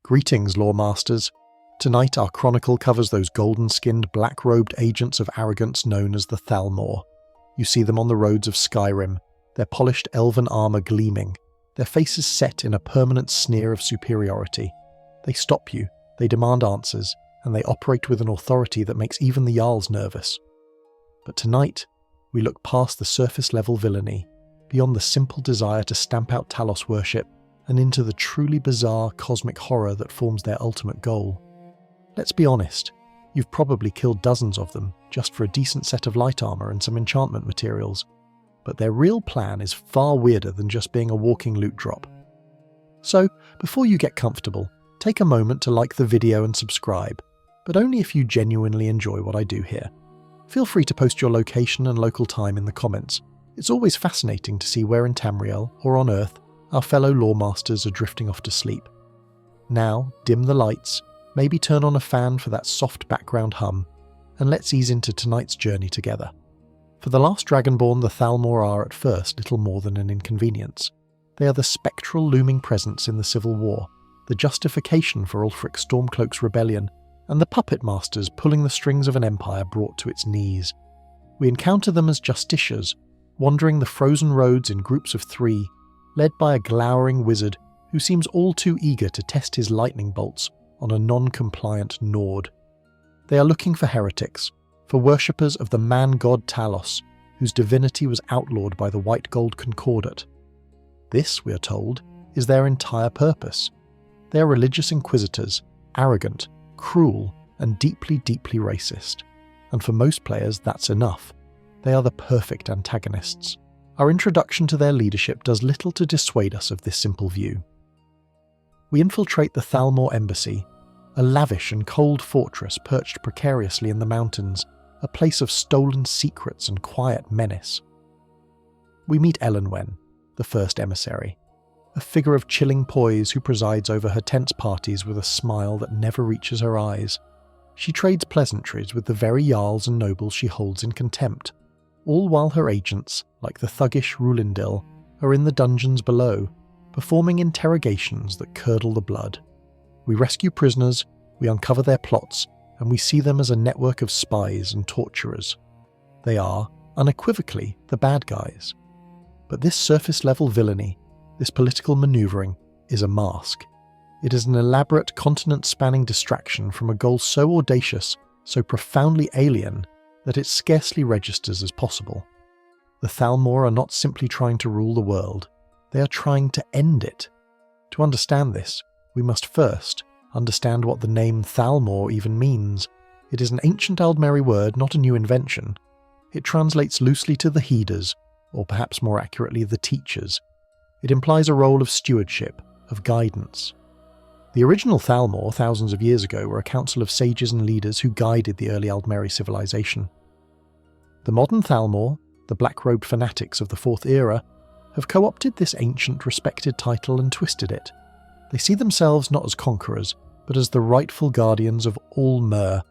Greetings, Lore Masters. Tonight our chronicle covers those golden-skinned, black-robed agents of arrogance known as the Thalmor. You see them on the roads of Skyrim, their polished elven armour gleaming, their faces set in a permanent sneer of superiority. They stop you, they demand answers, and they operate with an authority that makes even the Jarls nervous. But tonight, we look past the surface-level villainy, beyond the simple desire to stamp out Talos worship, and into the truly bizarre cosmic horror that forms their ultimate goal. Let's be honest, you've probably killed dozens of them just for a decent set of light armour and some enchantment materials, but their real plan is far weirder than just being a walking loot drop. So, before you get comfortable, take a moment to like the video and subscribe, but only if you genuinely enjoy what I do here. Feel free to post your location and local time in the comments. It's always fascinating to see where in Tamriel, or on Earth, our fellow lore masters are drifting off to sleep. Now, dim the lights, maybe turn on a fan for that soft background hum, and let's ease into tonight's journey together. For the Last Dragonborn, the Thalmor are at first little more than an inconvenience. They are the spectral looming presence in the Civil War, the justification for Ulfric Stormcloak's rebellion, and the puppet masters pulling the strings of an empire brought to its knees. We encounter them as justiciars, wandering the frozen roads in groups of 3, led by a glowering wizard who seems all too eager to test his lightning bolts on a non-compliant Nord. They are looking for heretics, for worshippers of the man-god Talos, whose divinity was outlawed by the White Gold Concordat. This, we are told, is their entire purpose. They are religious inquisitors, arrogant, cruel, and deeply, deeply racist. And for most players, that's enough. They are the perfect antagonists. Our introduction to their leadership does little to dissuade us of this simple view. We infiltrate the Thalmor embassy, a lavish and cold fortress perched precariously in the mountains, a place of stolen secrets and quiet menace. We meet Elenwen, the first emissary, a figure of chilling poise who presides over her tense parties with a smile that never reaches her eyes. She trades pleasantries with the very jarls and nobles she holds in contempt, all while her agents, like the thuggish Rulindil, are in the dungeons below, performing interrogations that curdle the blood. We rescue prisoners, we uncover their plots, and we see them as a network of spies and torturers. They are, unequivocally, the bad guys. But this surface-level villainy, this political manoeuvring, is a mask. It is an elaborate continent-spanning distraction from a goal so audacious, so profoundly alien, that it scarcely registers as possible. The Thalmor are not simply trying to rule the world, they are trying to end it. To understand this, we must first understand what the name Thalmor even means. It is an ancient Aldmeri word, not a new invention. It translates loosely to the heeders, or perhaps more accurately the teachers. It implies a role of stewardship, of guidance. The original Thalmor, thousands of years ago, were a council of sages and leaders who guided the early Aldmeri civilization. The modern Thalmor, the black-robed fanatics of the Fourth Era, have co-opted this ancient, respected title and twisted it. They see themselves not as conquerors, but as the rightful guardians of all Mer,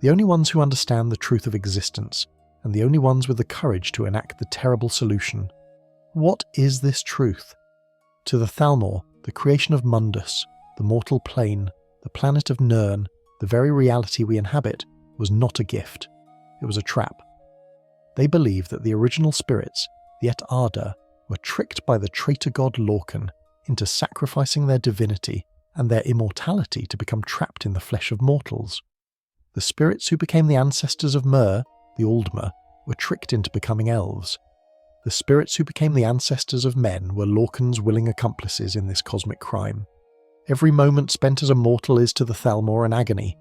the only ones who understand the truth of existence, and the only ones with the courage to enact the terrible solution. What is this truth? To the Thalmor, the creation of Mundus, the mortal plane, the planet of Nirn, the very reality we inhabit, was not a gift. It was a trap. They believed that the original spirits, the Et Arda, were tricked by the traitor god Lorcan into sacrificing their divinity and their immortality to become trapped in the flesh of mortals. The spirits who became the ancestors of Mer, the Aldmer, were tricked into becoming elves. The spirits who became the ancestors of men were Lorcan's willing accomplices in this cosmic crime. Every moment spent as a mortal is to the Thalmor an agony.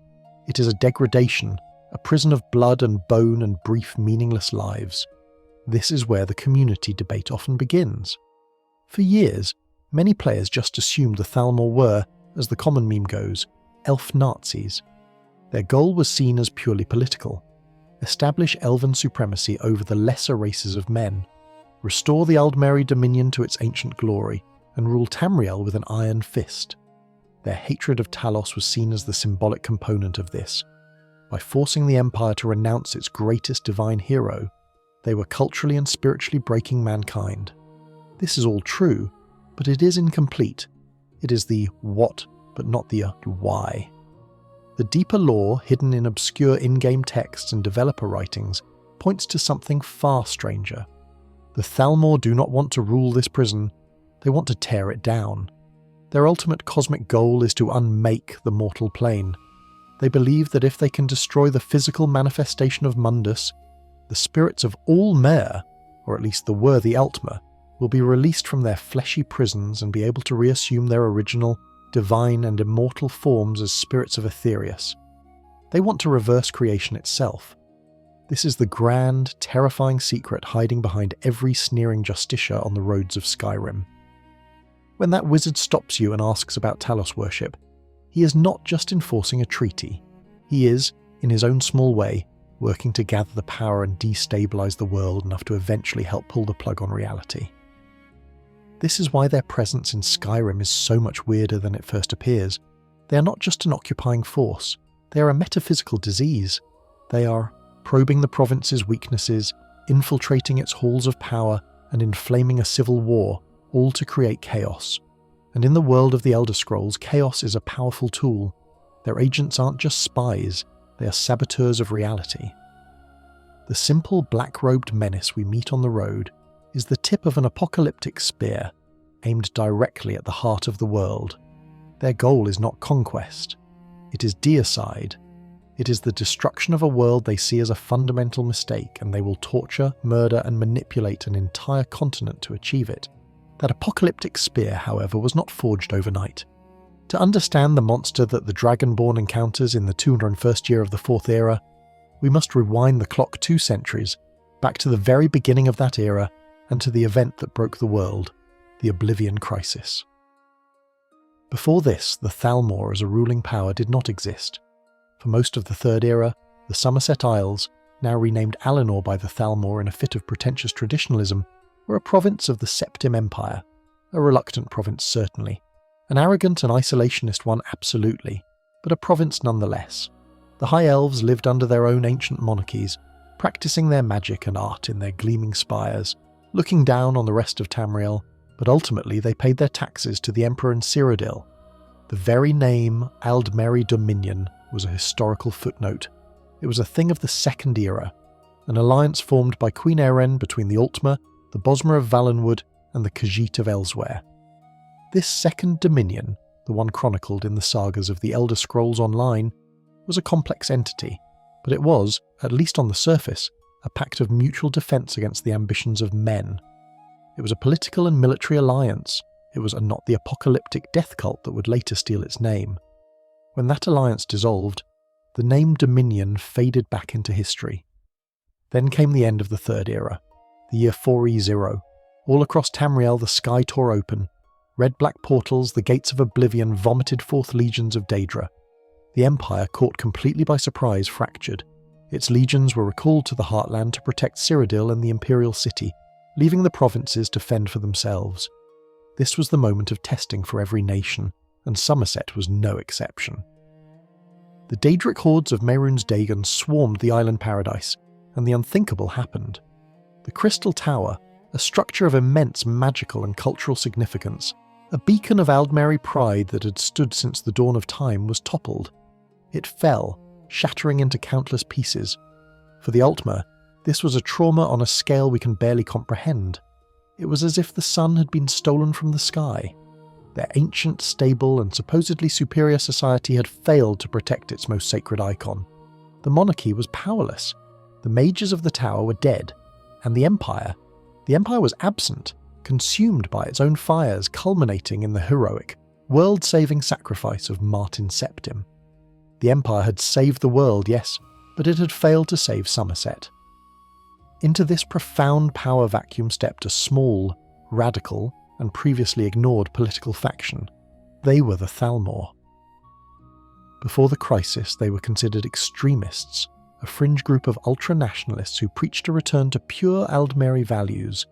It is a degradation, a prison of blood and bone and brief, meaningless lives. This is where the community debate often begins. For years, many players just assumed the Thalmor were, as the common meme goes, elf Nazis. Their goal was seen as purely political. Establish elven supremacy over the lesser races of men. Restore the Aldmeri Dominion to its ancient glory, and rule Tamriel with an iron fist. Their hatred of Talos was seen as the symbolic component of this. By forcing the Empire to renounce its greatest divine hero, they were culturally and spiritually breaking mankind. This is all true, but it is incomplete. It is the what but not the why. The deeper lore hidden in obscure in-game texts and developer writings points to something far stranger. The Thalmor do not want to rule this prison, they want to tear it down. Their ultimate cosmic goal is to unmake the mortal plane. They believe that if they can destroy the physical manifestation of Mundus, the spirits of all Mer, or at least the worthy Altmer, will be released from their fleshy prisons and be able to reassume their original, divine and immortal forms as spirits of Aetherius. They want to reverse creation itself. This is the grand, terrifying secret hiding behind every sneering Justicia on the roads of Skyrim. When that wizard stops you and asks about Talos worship, he is not just enforcing a treaty. He is, in his own small way, working to gather the power and destabilize the world enough to eventually help pull the plug on reality. This is why their presence in Skyrim is so much weirder than it first appears. They are not just an occupying force, they are a metaphysical disease. They are probing the province's weaknesses, infiltrating its halls of power, and inflaming a civil war, all to create chaos. And in the world of the Elder Scrolls, chaos is a powerful tool. Their agents aren't just spies, they are saboteurs of reality. The simple black-robed menace we meet on the road is the tip of an apocalyptic spear, aimed directly at the heart of the world. Their goal is not conquest. It is deicide. It is the destruction of a world they see as a fundamental mistake, and they will torture, murder, and manipulate an entire continent to achieve it. That apocalyptic spear, however, was not forged overnight. To understand the monster that the Dragonborn encounters in the 201st year of the Fourth Era, we must rewind the clock 2 centuries, back to the very beginning of that era, and to the event that broke the world, the Oblivion Crisis. Before this, the Thalmor as a ruling power did not exist. For most of the Third Era, the Somerset Isles, now renamed Alinor by the Thalmor in a fit of pretentious traditionalism, were a province of the Septim Empire, a reluctant province certainly, an arrogant and isolationist one absolutely, but a province nonetheless. The High Elves lived under their own ancient monarchies, practicing their magic and art in their gleaming spires, looking down on the rest of Tamriel, but ultimately they paid their taxes to the Emperor in Cyrodiil. The very name Aldmeri Dominion was a historical footnote. It was a thing of the Second Era, an alliance formed by Queen Eren between the Altmer, the Bosmer of Valenwood, and the Khajiit of Elsewhere. This Second Dominion, the one chronicled in the sagas of the Elder Scrolls Online, was a complex entity, but it was, at least on the surface, a pact of mutual defence against the ambitions of men. It was a political and military alliance. It was not the apocalyptic death cult that would later steal its name. When that alliance dissolved, the name Dominion faded back into history. Then came the end of the Third Era, the year 4E0. All across Tamriel the sky tore open. Red-black portals, the gates of oblivion vomited forth legions of Daedra. The Empire, caught completely by surprise, fractured. Its legions were recalled to the Heartland to protect Cyrodiil and the Imperial City, leaving the provinces to fend for themselves. This was the moment of testing for every nation, and Somerset was no exception. The Daedric hordes of Mehrunes Dagon swarmed the island paradise, and the unthinkable happened. The Crystal Tower, a structure of immense magical and cultural significance, a beacon of Aldmeri pride that had stood since the dawn of time, was toppled. It fell, shattering into countless pieces. For the Altmer, this was a trauma on a scale we can barely comprehend. It was as if the sun had been stolen from the sky. Their ancient, stable, and supposedly superior society had failed to protect its most sacred icon. The monarchy was powerless. The mages of the tower were dead. And the Empire was absent, consumed by its own fires, culminating in the heroic, world-saving sacrifice of Martin Septim. The Empire had saved the world, yes, but it had failed to save Somerset. Into this profound power vacuum stepped a small, radical, and previously ignored political faction. They were the Thalmor. Before the crisis, they were considered extremists, a fringe group of ultra-nationalists who preached a return to pure Aldmeri values,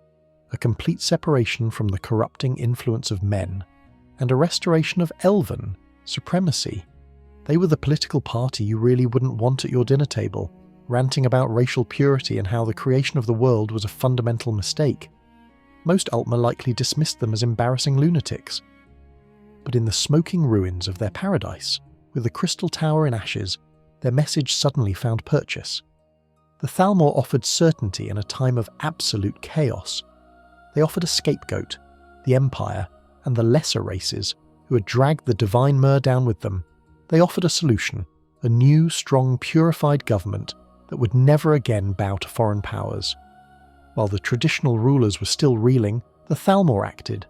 a complete separation from the corrupting influence of men, and a restoration of elven supremacy. They were the political party you really wouldn't want at your dinner table, ranting about racial purity and how the creation of the world was a fundamental mistake. Most Altmer likely dismissed them as embarrassing lunatics. but in the smoking ruins of their paradise, with the crystal tower in ashes, their message suddenly found purchase. The Thalmor offered certainty in a time of absolute chaos. They offered a scapegoat, the Empire, and the lesser races who had dragged the divine Myr down with them. They offered a solution, a new, strong, purified government that would never again bow to foreign powers. While the traditional rulers were still reeling, the Thalmor acted.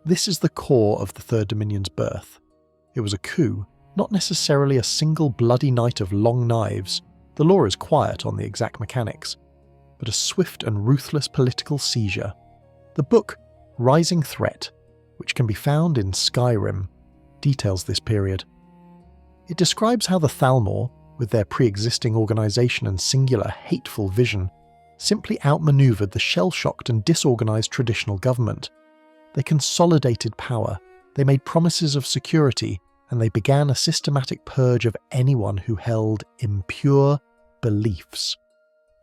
This is the core of the Third Dominion's birth. It was a coup, not necessarily a single bloody night of long knives. The lore is quiet on the exact mechanics, but a swift and ruthless political seizure. The book, Rising Threat, which can be found in Skyrim, details this period. It describes how the Thalmor, with their pre-existing organisation and singular, hateful vision, simply outmaneuvered the shell-shocked and disorganised traditional government. They consolidated power, they made promises of security, and they began a systematic purge of anyone who held impure beliefs.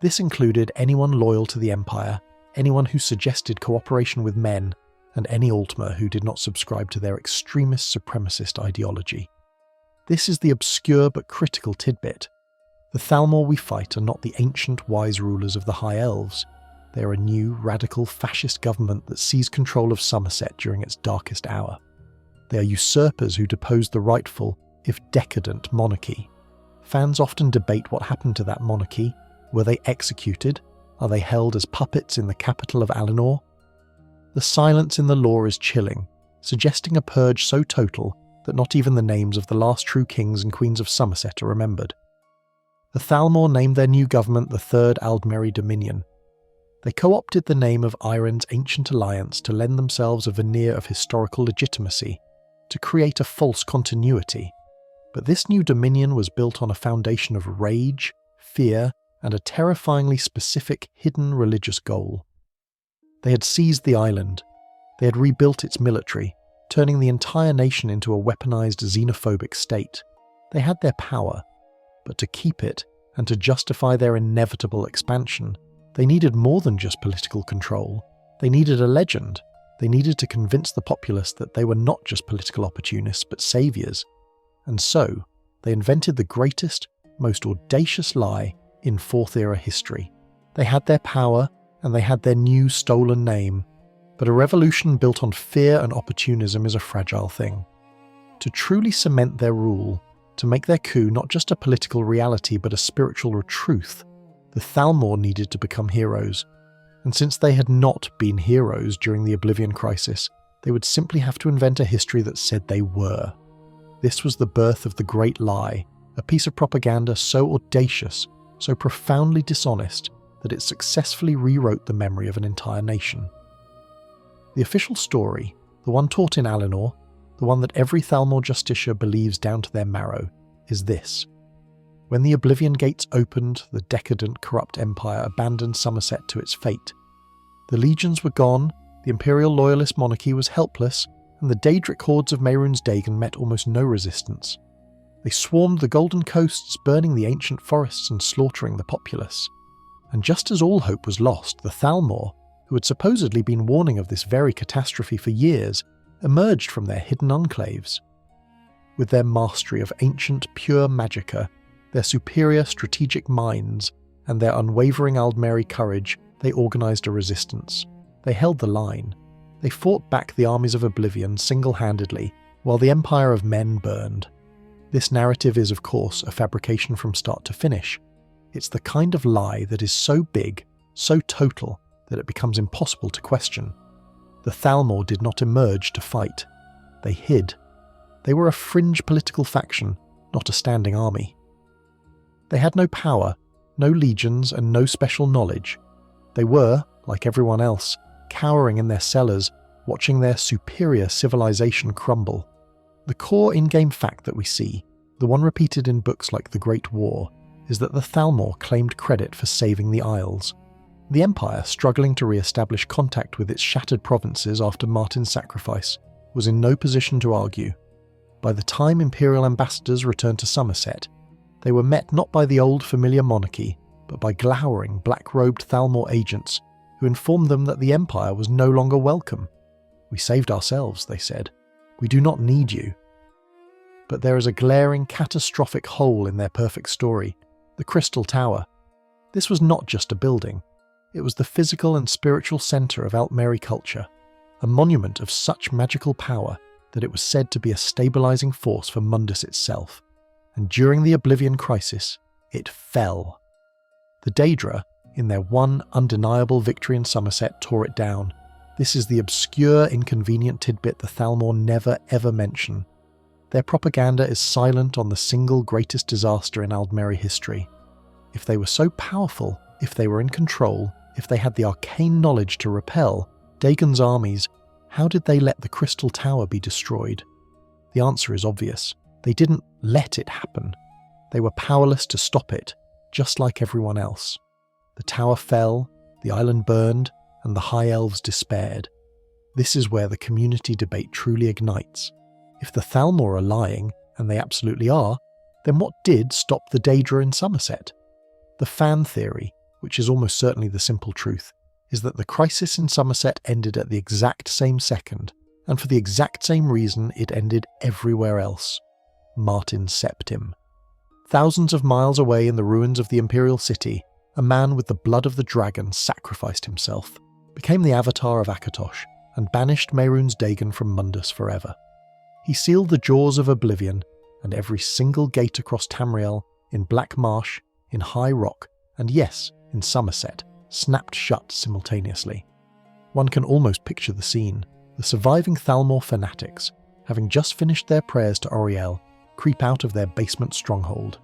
This included anyone loyal to the Empire, anyone who suggested cooperation with men, and any Altmer who did not subscribe to their extremist supremacist ideology. This is the obscure but critical tidbit. The Thalmor we fight are not the ancient wise rulers of the High Elves. They are a new, radical, fascist government that seized control of Somerset during its darkest hour. They are usurpers who deposed the rightful, if decadent, monarchy. Fans often debate what happened to that monarchy. Were they executed? Are they held as puppets in the capital of Alinor? The silence in the lore is chilling, suggesting a purge so total that not even the names of the last true kings and queens of Somerset are remembered. The Thalmor named their new government the Third Aldmeri Dominion. They co-opted the name of Iron's ancient alliance to lend themselves a veneer of historical legitimacy, to create a false continuity. But this new dominion was built on a foundation of rage, fear, and a terrifyingly specific hidden religious goal. They had seized the island. They had rebuilt its military, turning the entire nation into a weaponized xenophobic state. They had their power, but to keep it and to justify their inevitable expansion, they needed more than just political control. They needed a legend. They needed to convince the populace that they were not just political opportunists but saviours. And so, they invented the greatest, most audacious lie in Fourth Era history. They had their power, and they had their new stolen name. But a revolution built on fear and opportunism is a fragile thing. To truly cement their rule, to make their coup not just a political reality but a spiritual truth, the Thalmor needed to become heroes. And since they had not been heroes during the Oblivion Crisis, they would simply have to invent a history that said they were. This was the birth of the Great Lie, a piece of propaganda so audacious, so profoundly dishonest, that it successfully rewrote the memory of an entire nation. The official story, the one taught in Alinor, the one that every Thalmor Justiciar believes down to their marrow, is this. When the Oblivion Gates opened, the decadent, corrupt empire abandoned Somerset to its fate. The legions were gone, the imperial loyalist monarchy was helpless, and the Daedric hordes of Mehrunes Dagon met almost no resistance. They swarmed the Golden Coasts, burning the ancient forests and slaughtering the populace. And just as all hope was lost, the Thalmor, who had supposedly been warning of this very catastrophe for years, emerged from their hidden enclaves. With their mastery of ancient, pure magicka, their superior strategic minds, and their unwavering Aldmeri courage, they organised a resistance. They held the line. They fought back the armies of Oblivion single-handedly, while the Empire of Men burned. This narrative is, of course, a fabrication from start to finish. It's the kind of lie that is so big, so total, that it becomes impossible to question. The Thalmor did not emerge to fight. They hid. They were a fringe political faction, not a standing army. They had no power, no legions, and no special knowledge. They were, like everyone else, cowering in their cellars, watching their superior civilization crumble. The core in-game fact that we see, the one repeated in books like The Great War, is that the Thalmor claimed credit for saving the Isles. The Empire, struggling to re-establish contact with its shattered provinces after Martin's sacrifice, was in no position to argue. By the time Imperial ambassadors returned to Somerset, they were met not by the old familiar monarchy, but by glowering, black-robed Thalmor agents who informed them that the Empire was no longer welcome. "We saved ourselves," they said. We do not need you. But there is a glaring, catastrophic hole in their perfect story, the Crystal Tower. This was not just a building. It was the physical and spiritual centre of Aldmeri culture, a monument of such magical power that it was said to be a stabilising force for Mundus itself. And during the Oblivion Crisis, it fell. The Daedra, in their one undeniable victory in Somerset, tore it down. This is the obscure, inconvenient tidbit the Thalmor never ever mention. Their propaganda is silent on the single greatest disaster in Aldmeri history. If they were so powerful, if they were in control, if they had the arcane knowledge to repel Dagon's armies, how did they let the Crystal Tower be destroyed? The answer is obvious. They didn't let it happen. They were powerless to stop it, just like everyone else. The tower fell, the island burned, and the High Elves despaired. This is where the community debate truly ignites. If the Thalmor are lying, and they absolutely are, then what did stop the Daedra in Somerset? The fan theory, which is almost certainly the simple truth, is that the crisis in Somerset ended at the exact same second, and for the exact same reason it ended everywhere else. Martin Septim. Thousands of miles away in the ruins of the Imperial City, a man with the blood of the dragon sacrificed himself, became the avatar of Akatosh, and banished Mehrunes Dagon from Mundus forever. He sealed the jaws of Oblivion, and every single gate across Tamriel, in Black Marsh, in High Rock, and yes, in Somerset, snapped shut simultaneously. One can almost picture the scene. The surviving Thalmor fanatics, having just finished their prayers to Auriel, creep out of their basement stronghold.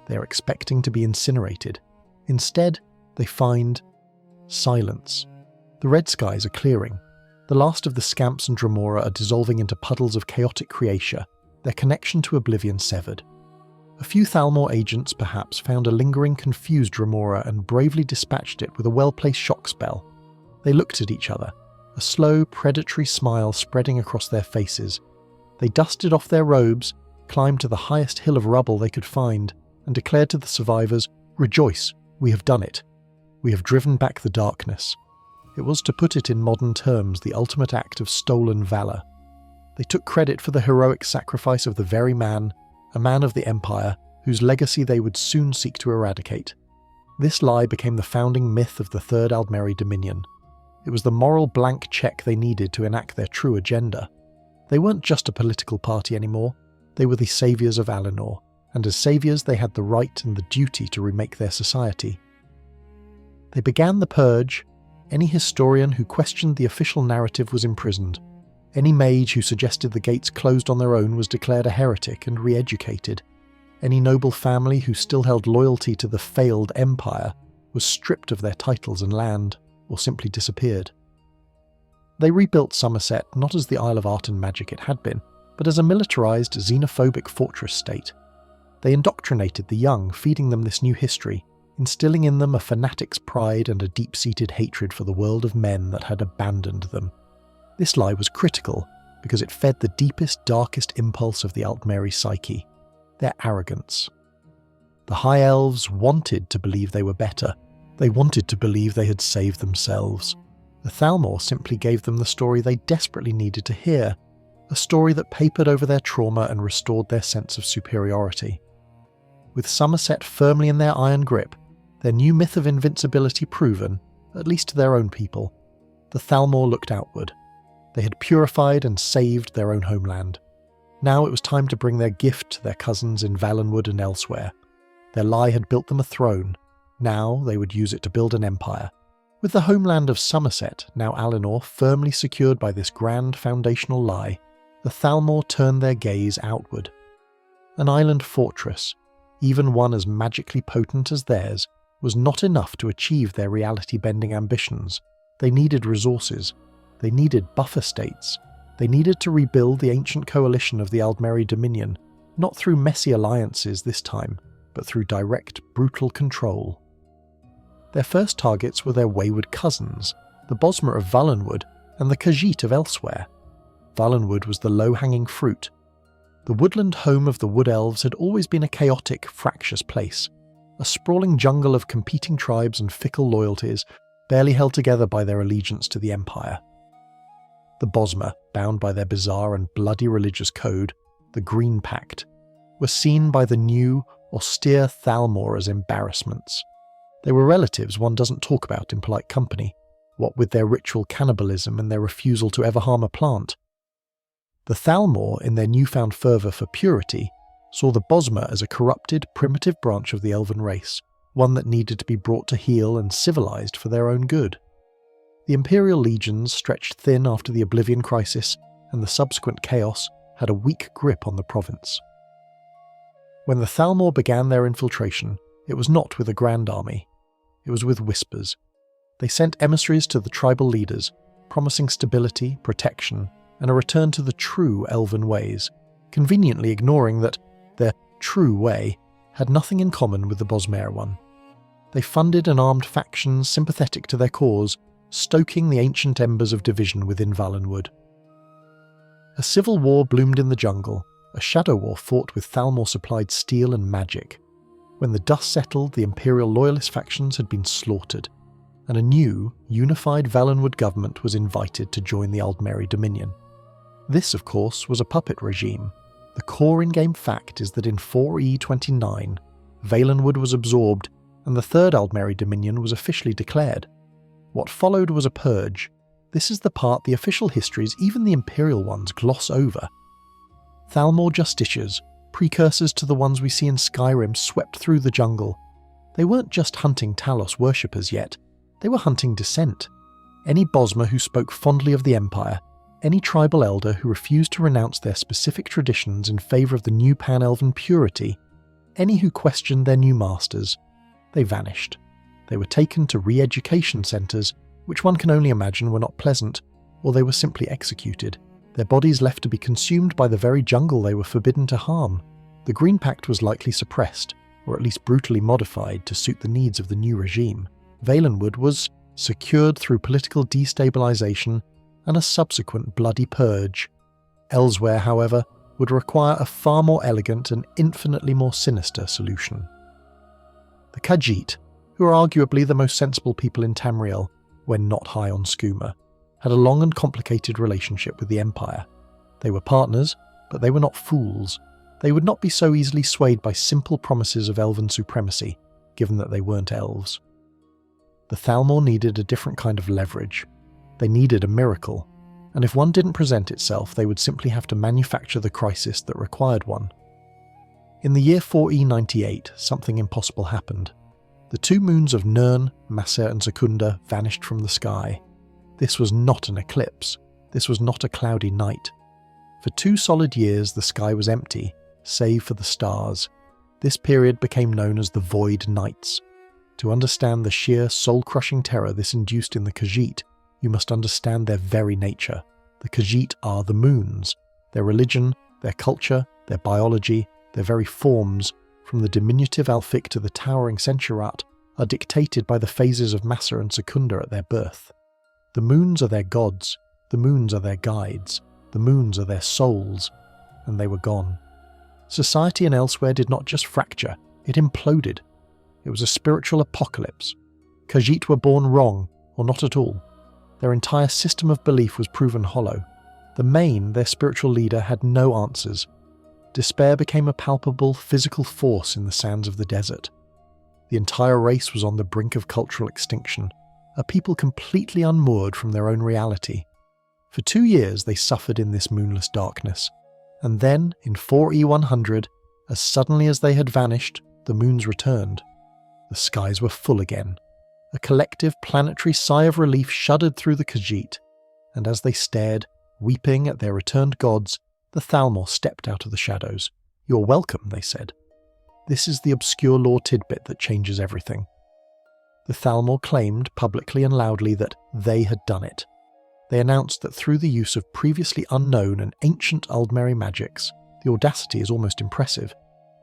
They are expecting to be incinerated. Instead, they find silence. The red skies are clearing. The last of the scamps and Dremora are dissolving into puddles of chaotic creatia, their connection to Oblivion severed. A few Thalmor agents perhaps found a lingering confused Dremora and bravely dispatched it with a well-placed shock spell. They looked at each other, a slow, predatory smile spreading across their faces. They dusted off their robes, climbed to the highest hill of rubble they could find, and declared to the survivors, "Rejoice, we have done it. We have driven back the darkness." It was, to put it in modern terms, the ultimate act of stolen valour. They took credit for the heroic sacrifice of the very man, a man of the Empire, whose legacy they would soon seek to eradicate. This lie became the founding myth of the Third Aldmeri Dominion. It was the moral blank check they needed to enact their true agenda. They weren't just a political party anymore, they were the saviours of Alinor, and as saviours they had the right and the duty to remake their society. They began the purge. Any historian who questioned the official narrative was imprisoned. Any mage who suggested the gates closed on their own was declared a heretic and re-educated. Any noble family who still held loyalty to the failed empire was stripped of their titles and land, or simply disappeared. They rebuilt Somerset not as the Isle of Art and Magic it had been, but as a militarised, xenophobic fortress state. They indoctrinated the young, feeding them this new history, instilling in them a fanatic's pride and a deep-seated hatred for the world of men that had abandoned them. This lie was critical because it fed the deepest, darkest impulse of the Aldmeri psyche, their arrogance. The High Elves wanted to believe they were better. They wanted to believe they had saved themselves. The Thalmor simply gave them the story they desperately needed to hear, a story that papered over their trauma and restored their sense of superiority. With Somerset firmly in their iron grip, their new myth of invincibility proven, at least to their own people, the Thalmor looked outward. They had purified and saved their own homeland. Now it was time to bring their gift to their cousins in Valenwood and elsewhere. Their lie had built them a throne. Now they would use it to build an empire. With the homeland of Somerset, now Alinor, firmly secured by this grand foundational lie, the Thalmor turned their gaze outward. An island fortress, even one as magically potent as theirs, was not enough to achieve their reality-bending ambitions. They needed resources. They needed buffer states. They needed to rebuild the ancient coalition of the Aldmeri Dominion, not through messy alliances this time, but through direct, brutal control. Their first targets were their wayward cousins, the Bosmer of Valenwood and the Khajiit of elsewhere. Valenwood was the low-hanging fruit. The woodland home of the Wood Elves had always been a chaotic, fractious place, a sprawling jungle of competing tribes and fickle loyalties, barely held together by their allegiance to the Empire. the Bosmer, bound by their bizarre and bloody religious code, the Green Pact, were seen by the new, austere Thalmor as embarrassments. They were relatives one doesn't talk about in polite company, what with their ritual cannibalism and their refusal to ever harm a plant. The Thalmor, in their newfound fervour for purity, saw the Bosmer as a corrupted, primitive branch of the elven race, one that needed to be brought to heel and civilised for their own good. The Imperial legions, stretched thin after the Oblivion Crisis and the subsequent chaos, had a weak grip on the province. When the Thalmor began their infiltration, it was not with a grand army. It was with whispers. They sent emissaries to the tribal leaders, promising stability, protection, and a return to the true elven ways, conveniently ignoring that their true way had nothing in common with the Bosmer one. They funded and armed factions sympathetic to their cause, stoking the ancient embers of division within Valenwood. A civil war bloomed in the jungle, a shadow war fought with Thalmor-supplied steel and magic. When the dust settled, the Imperial Loyalist factions had been slaughtered, and a new, unified Valenwood government was invited to join the Aldmeri Dominion. This, of course, was a puppet regime. The core in-game fact is that in 4E29, Valenwood was absorbed, and the Third Aldmeri Dominion was officially declared. What followed was a purge. This is the part the official histories, even the Imperial ones, gloss over. Thalmor justiciars, precursors to the ones we see in Skyrim, swept through the jungle. They weren't just hunting Talos worshippers yet, they were hunting dissent. Any Bosmer who spoke fondly of the Empire, any tribal elder who refused to renounce their specific traditions in favour of the new pan-elven purity, any who questioned their new masters, they vanished. They were taken to re-education centres, which one can only imagine were not pleasant, or they were simply executed, their bodies left to be consumed by the very jungle they were forbidden to harm. The Green Pact was likely suppressed, or at least brutally modified to suit the needs of the new regime. Valenwood was secured through political destabilisation and a subsequent bloody purge. Elsewhere, however, would require a far more elegant and infinitely more sinister solution. The Khajiit, who are arguably the most sensible people in Tamriel, when not high on skooma, had a long and complicated relationship with the Empire. They were partners, but they were not fools. They would not be so easily swayed by simple promises of elven supremacy, given that they weren't elves. The Thalmor needed a different kind of leverage. They needed a miracle, and if one didn't present itself, they would simply have to manufacture the crisis that required one. In the year 4E98, something impossible happened. The two moons of Nirn, Maser and Secunda vanished from the sky. This was not an eclipse. This was not a cloudy night. For 2 solid years, the sky was empty, save for the stars. This period became known as the Void Nights. To understand the sheer, soul-crushing terror this induced in the Khajiit, you must understand their very nature. The Khajiit are the moons. Their religion, their culture, their biology, their very forms, from the diminutive Alfic to the towering Sensurat, are dictated by the phases of Maser and Secunda at their birth. The moons are their gods, the moons are their guides, the moons are their souls, and they were gone. Society and elsewhere did not just fracture, it imploded. It was a spiritual apocalypse. Khajiit were born wrong, or not at all. Their entire system of belief was proven hollow. The Main, their spiritual leader, had no answers. Despair became a palpable, physical force in the sands of the desert. The entire race was on the brink of cultural extinction, a people completely unmoored from their own reality. For 2 years they suffered in this moonless darkness, and then, in 4E100, as suddenly as they had vanished, the moons returned. The skies were full again. A collective planetary sigh of relief shuddered through the Khajiit, and as they stared, weeping at their returned gods, the Thalmor stepped out of the shadows. "You're welcome," they said. This is the obscure lore tidbit that changes everything. The Thalmor claimed, publicly and loudly, that they had done it. They announced that through the use of previously unknown and ancient Aldmeri magics, the audacity is almost impressive,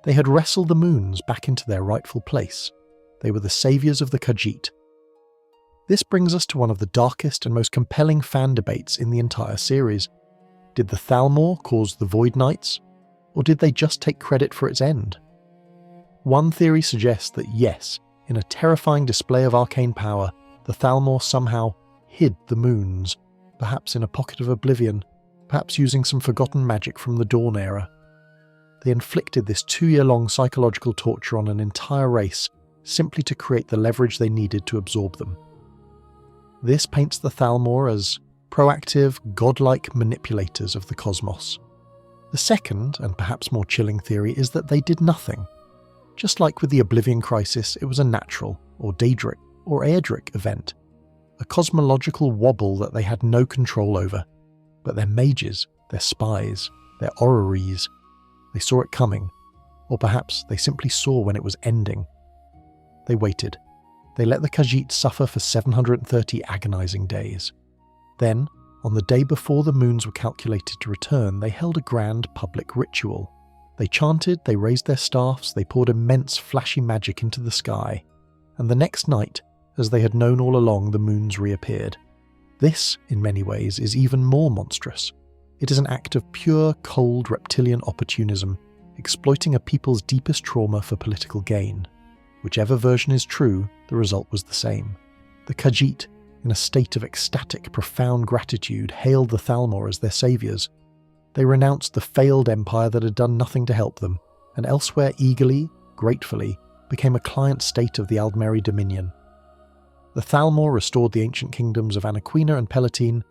they had wrestled the moons back into their rightful place. They were the saviours of the Khajiit. This brings us to one of the darkest and most compelling fan debates in the entire series. Did the Thalmor cause the Void Nights, or did they just take credit for its end? One theory suggests that yes, in a terrifying display of arcane power, the Thalmor somehow hid the moons, perhaps in a pocket of oblivion, perhaps using some forgotten magic from the Dawn era. They inflicted this 2-year-long psychological torture on an entire race simply to create the leverage they needed to absorb them. This paints the Thalmor as proactive, godlike manipulators of the cosmos. The second, and perhaps more chilling theory, is that they did nothing. Just like with the Oblivion Crisis, it was a natural, or Daedric, or Aedric event, a cosmological wobble that they had no control over. But their mages, their spies, their orreries, they saw it coming, or perhaps they simply saw when it was ending. They waited. They let the Khajiit suffer for 730 agonizing days. Then, on the day before the moons were calculated to return, they held a grand public ritual. They chanted, they raised their staffs, they poured immense flashy magic into the sky, and the next night, as they had known all along, the moons reappeared. This, in many ways, is even more monstrous. It is an act of pure, cold, reptilian opportunism, exploiting a people's deepest trauma for political gain. Whichever version is true, the result was the same. The Khajiit, in a state of ecstatic, profound gratitude, hailed the Thalmor as their saviours. They renounced the failed empire that had done nothing to help them, and elsewhere eagerly, gratefully, became a client state of the Aldmeri Dominion. The Thalmor restored the ancient kingdoms of Anaquina and Palatine,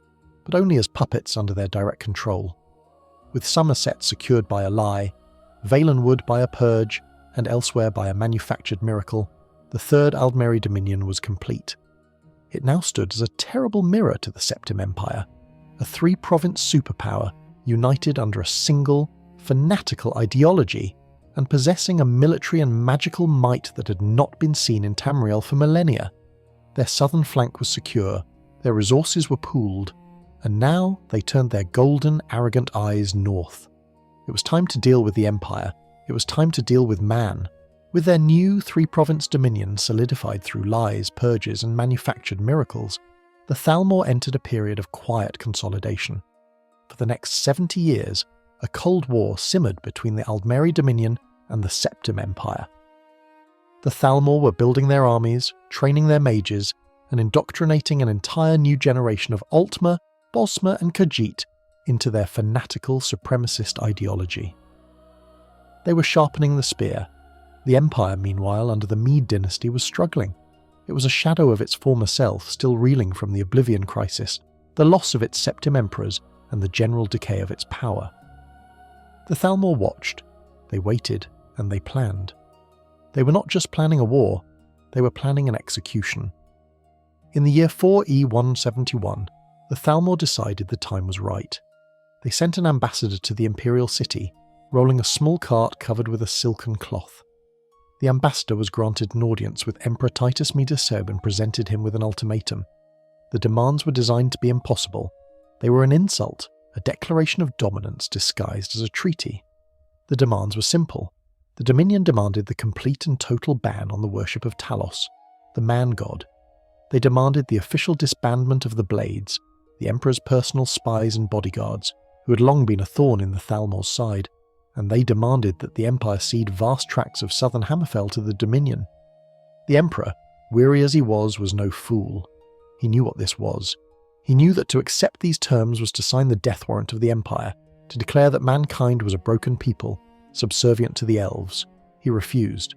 but only as puppets under their direct control. With Somerset secured by a lie, Valenwood by a purge, and elsewhere by a manufactured miracle, the Third Aldmeri Dominion was complete. It now stood as a terrible mirror to the Septim Empire, a 3-province superpower united under a single, fanatical ideology and possessing a military and magical might that had not been seen in Tamriel for millennia. Their southern flank was secure, their resources were pooled, and now they turned their golden, arrogant eyes north. It was time to deal with the Empire. It was time to deal with man. With their new 3-province dominion solidified through lies, purges, and manufactured miracles, the Thalmor entered a period of quiet consolidation. For the next 70 years, a cold war simmered between the Aldmeri Dominion and the Septim Empire. The Thalmor were building their armies, training their mages, and indoctrinating an entire new generation of Altmer, Bosmer, and Khajiit into their fanatical supremacist ideology. They were sharpening the spear. The Empire, meanwhile, under the Mede dynasty, was struggling. It was a shadow of its former self, still reeling from the Oblivion Crisis, the loss of its Septim Emperors, and the general decay of its power. The Thalmor watched, they waited, and they planned. They were not just planning a war, they were planning an execution. In the year 4E171, the Thalmor decided the time was right. They sent an ambassador to the imperial city, rolling a small cart covered with a silken cloth. The ambassador was granted an audience with Emperor Titus Meduseb and presented him with an ultimatum. The demands were designed to be impossible. They were an insult, a declaration of dominance disguised as a treaty. The demands were simple. The Dominion demanded the complete and total ban on the worship of Talos, the man-god. They demanded the official disbandment of the Blades, the Emperor's personal spies and bodyguards, who had long been a thorn in the Thalmor's side, and they demanded that the Empire cede vast tracts of southern Hammerfell to the Dominion. The Emperor, weary as he was no fool. He knew what this was. He knew that to accept these terms was to sign the death warrant of the Empire, to declare that mankind was a broken people, subservient to the elves. He refused.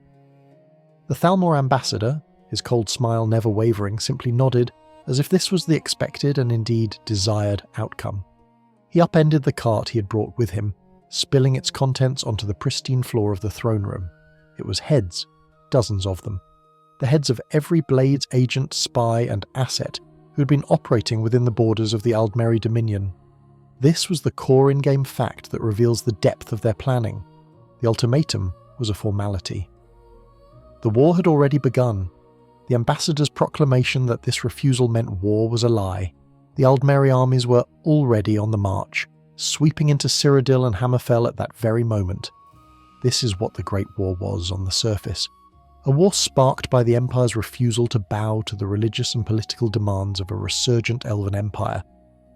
The Thalmor ambassador, his cold smile never wavering, simply nodded, as if this was the expected and indeed desired outcome. He upended the cart he had brought with him, spilling its contents onto the pristine floor of the throne room. It was heads, dozens of them. The heads of every Blades agent, spy, and asset who had been operating within the borders of the Aldmeri Dominion. This was the core in-game fact that reveals the depth of their planning. The ultimatum was a formality. The war had already begun. The ambassador's proclamation that this refusal meant war was a lie. The Aldmeri armies were already on the march, sweeping into Cyrodiil and Hammerfell at that very moment. This is what the Great War was on the surface. A war sparked by the Empire's refusal to bow to the religious and political demands of a resurgent elven empire.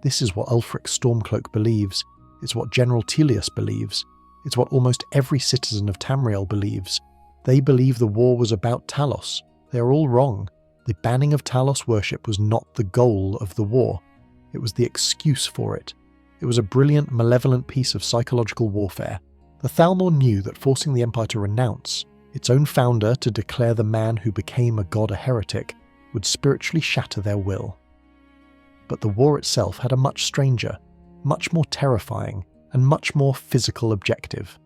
This is what Ulfric Stormcloak believes. It's what General Teleus believes. It's what almost every citizen of Tamriel believes. They believe the war was about Talos. They are all wrong. The banning of Talos worship was not the goal of the war. It was the excuse for it. It was a brilliant, malevolent piece of psychological warfare. The Thalmor knew that forcing the Empire to renounce its own founder, to declare the man who became a god a heretic, would spiritually shatter their will. But the war itself had a much stranger, much more terrifying, and much more physical objective.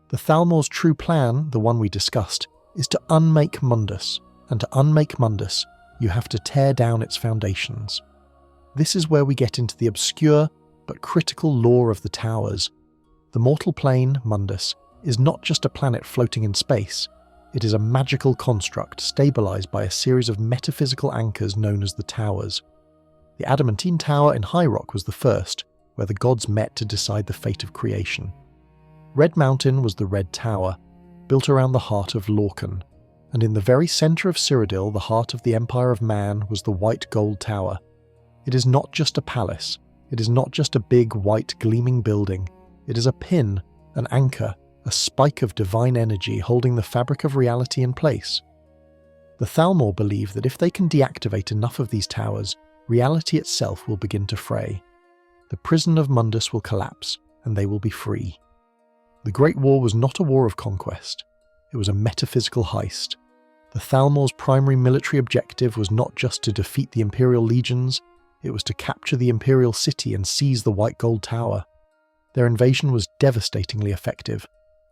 The Thalmor's true plan, the one we discussed, is to unmake Mundus, and to unmake Mundus, you have to tear down its foundations. This is where we get into the obscure but critical lore of the towers. The mortal plane, Mundus, is not just a planet floating in space. It is a magical construct stabilized by a series of metaphysical anchors known as the towers. The Adamantine Tower in High Rock was the first, where the gods met to decide the fate of creation. Red Mountain was the Red Tower, built around the heart of Lorcan, and in the very centre of Cyrodiil, the heart of the Empire of Man, was the White Gold Tower. It is not just a palace, it is not just a big white gleaming building, it is a pin, an anchor, a spike of divine energy holding the fabric of reality in place. The Thalmor believe that if they can deactivate enough of these towers, reality itself will begin to fray. The prison of Mundus will collapse, and they will be free. The Great War was not a war of conquest. It was a metaphysical heist. The Thalmor's primary military objective was not just to defeat the Imperial legions, it was to capture the Imperial city and seize the White Gold Tower. Their invasion was devastatingly effective.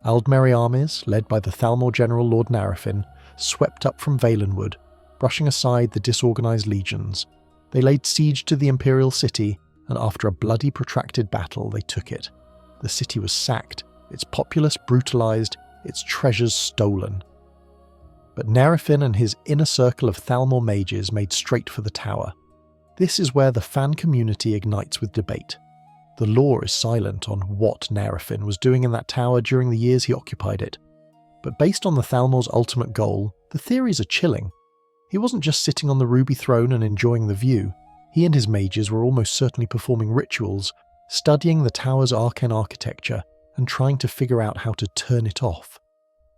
Aldmeri armies, led by the Thalmor general Lord Narafin, swept up from Valenwood, brushing aside the disorganized legions. They laid siege to the Imperial city, and after a bloody protracted battle they took it. The city was sacked, its populace brutalized, its treasures stolen. But Narafin and his inner circle of Thalmor mages made straight for the tower. This is where the fan community ignites with debate. The lore is silent on what Narafin was doing in that tower during the years he occupied it. But based on the Thalmor's ultimate goal, the theories are chilling. He wasn't just sitting on the ruby throne and enjoying the view. He and his mages were almost certainly performing rituals, studying the tower's arcane architecture, and trying to figure out how to turn it off.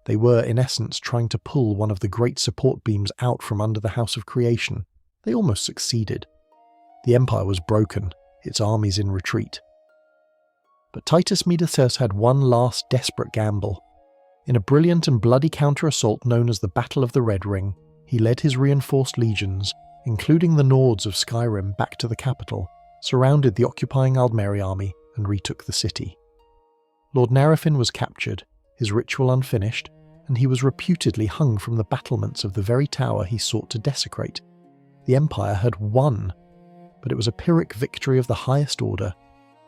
They were, in essence, trying to pull one of the great support beams out from under the House of Creation. They almost succeeded. The Empire was broken, its armies in retreat. But Titus Mediceus had one last desperate gamble. In a brilliant and bloody counter-assault known as the Battle of the Red Ring, he led his reinforced legions, including the Nords of Skyrim, back to the capital, surrounded the occupying Aldmeri army, and retook the city. Lord Narafin was captured, his ritual unfinished, and he was reputedly hung from the battlements of the very tower he sought to desecrate. The Empire had won, but it was a Pyrrhic victory of the highest order.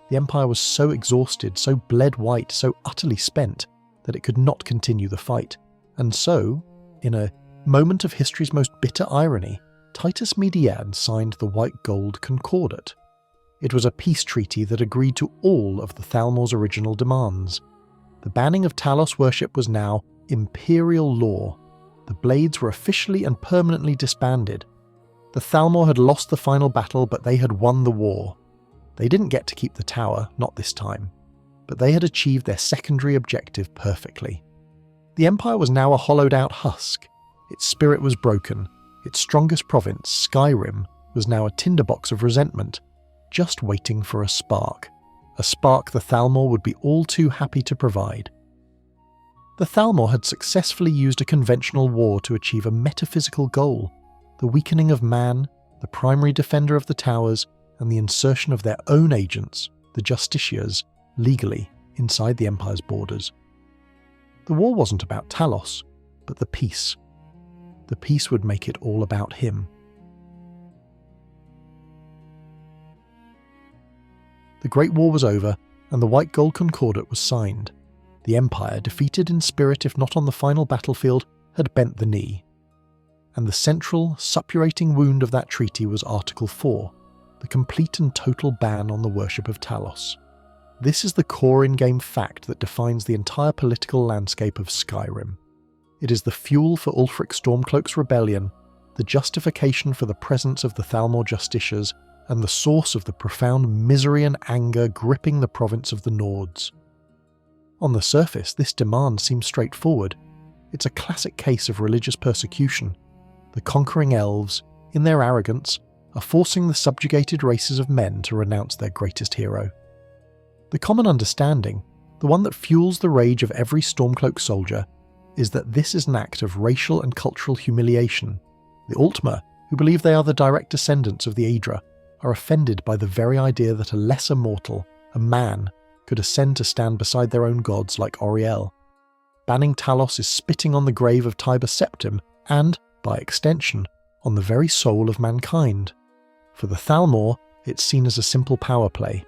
The Empire was so exhausted, so bled white, so utterly spent, that it could not continue the fight. And so, in a moment of history's most bitter irony, Titus Mediceus signed the White Gold Concordat. It was a peace treaty that agreed to all of the Thalmor's original demands. The banning of Talos worship was now imperial law. The Blades were officially and permanently disbanded. The Thalmor had lost the final battle, but they had won the war. They didn't get to keep the tower, not this time, but they had achieved their secondary objective perfectly. The Empire was now a hollowed-out husk. Its spirit was broken. Its strongest province, Skyrim, was now a tinderbox of resentment, just waiting for a spark the Thalmor would be all too happy to provide. The Thalmor had successfully used a conventional war to achieve a metaphysical goal, the weakening of man, the primary defender of the towers, and the insertion of their own agents, the Justiciars, legally inside the Empire's borders. The war wasn't about Talos, but the peace. The peace would make it all about him. The Great War was over, and the White Gold Concordat was signed. The Empire, defeated in spirit if not on the final battlefield, had bent the knee. And the central, suppurating wound of that treaty was Article 4, the complete and total ban on the worship of Talos. This is the core in-game fact that defines the entire political landscape of Skyrim. It is the fuel for Ulfric Stormcloak's rebellion, the justification for the presence of the Thalmor Justiciars, and the source of the profound misery and anger gripping the province of the Nords. On the surface, this demand seems straightforward. It's a classic case of religious persecution. The conquering elves, in their arrogance, are forcing the subjugated races of men to renounce their greatest hero. The common understanding, the one that fuels the rage of every Stormcloak soldier, is that this is an act of racial and cultural humiliation. The Altmer, who believe they are the direct descendants of the Aedra, are offended by the very idea that a lesser mortal, a man, could ascend to stand beside their own gods like Auriel. Banning Talos is spitting on the grave of Tiber Septim and, by extension, on the very soul of mankind. For the Thalmor, it's seen as a simple power play.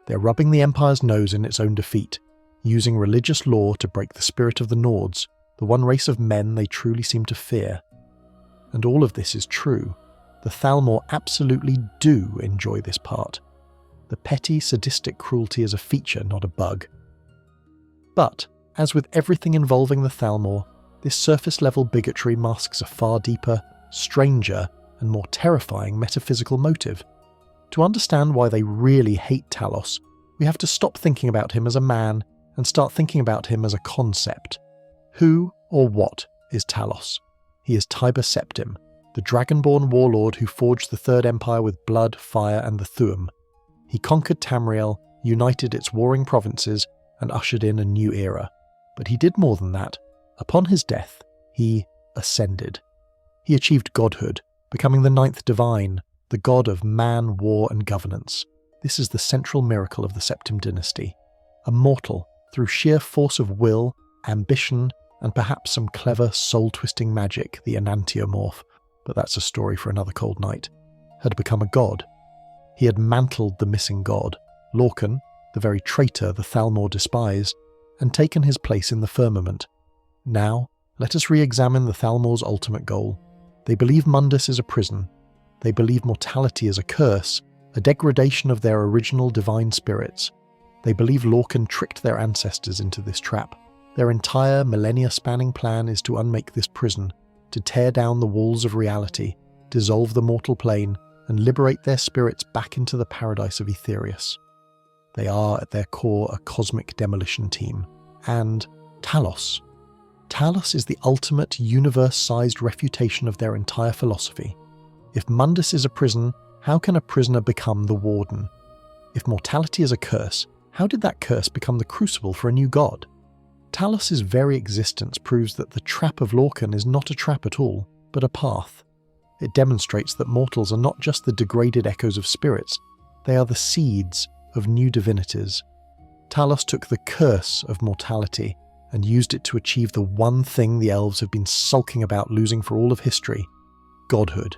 They're rubbing the Empire's nose in its own defeat, using religious law to break the spirit of the Nords, the one race of men they truly seem to fear. And all of this is true. The Thalmor absolutely do enjoy this part. The petty, sadistic cruelty is a feature, not a bug. But, as with everything involving the Thalmor, this surface-level bigotry masks a far deeper, stranger, and more terrifying metaphysical motive. To understand why they really hate Talos, we have to stop thinking about him as a man and start thinking about him as a concept. Who or what is Talos? He is Tiber Septim, the Dragonborn warlord who forged the Third Empire with blood, fire, and the Thuum. He conquered Tamriel, united its warring provinces, and ushered in a new era. But he did more than that. Upon his death, he ascended. He achieved godhood, becoming the ninth divine, the god of man, war, and governance. This is the central miracle of the Septim dynasty. A mortal, through sheer force of will, ambition, and perhaps some clever, soul-twisting magic, the enantiomorph, but that's a story for another cold night, had become a god. He had mantled the missing god, Lorcan, the very traitor the Thalmor despise, and taken his place in the firmament. Now, let us re-examine the Thalmor's ultimate goal. They believe Mundus is a prison. They believe mortality is a curse, a degradation of their original divine spirits. They believe Lorcan tricked their ancestors into this trap. Their entire millennia-spanning plan is to unmake this prison, to tear down the walls of reality, dissolve the mortal plane, and liberate their spirits back into the paradise of Aetherius. They are, at their core, a cosmic demolition team. And Talos. Talos is the ultimate universe-sized refutation of their entire philosophy. If Mundus is a prison, how can a prisoner become the warden? If mortality is a curse, how did that curse become the crucible for a new god? Talos' very existence proves that the trap of Lorcan is not a trap at all, but a path. It demonstrates that mortals are not just the degraded echoes of spirits, they are the seeds of new divinities. Talos took the curse of mortality and used it to achieve the one thing the elves have been sulking about losing for all of history: godhood.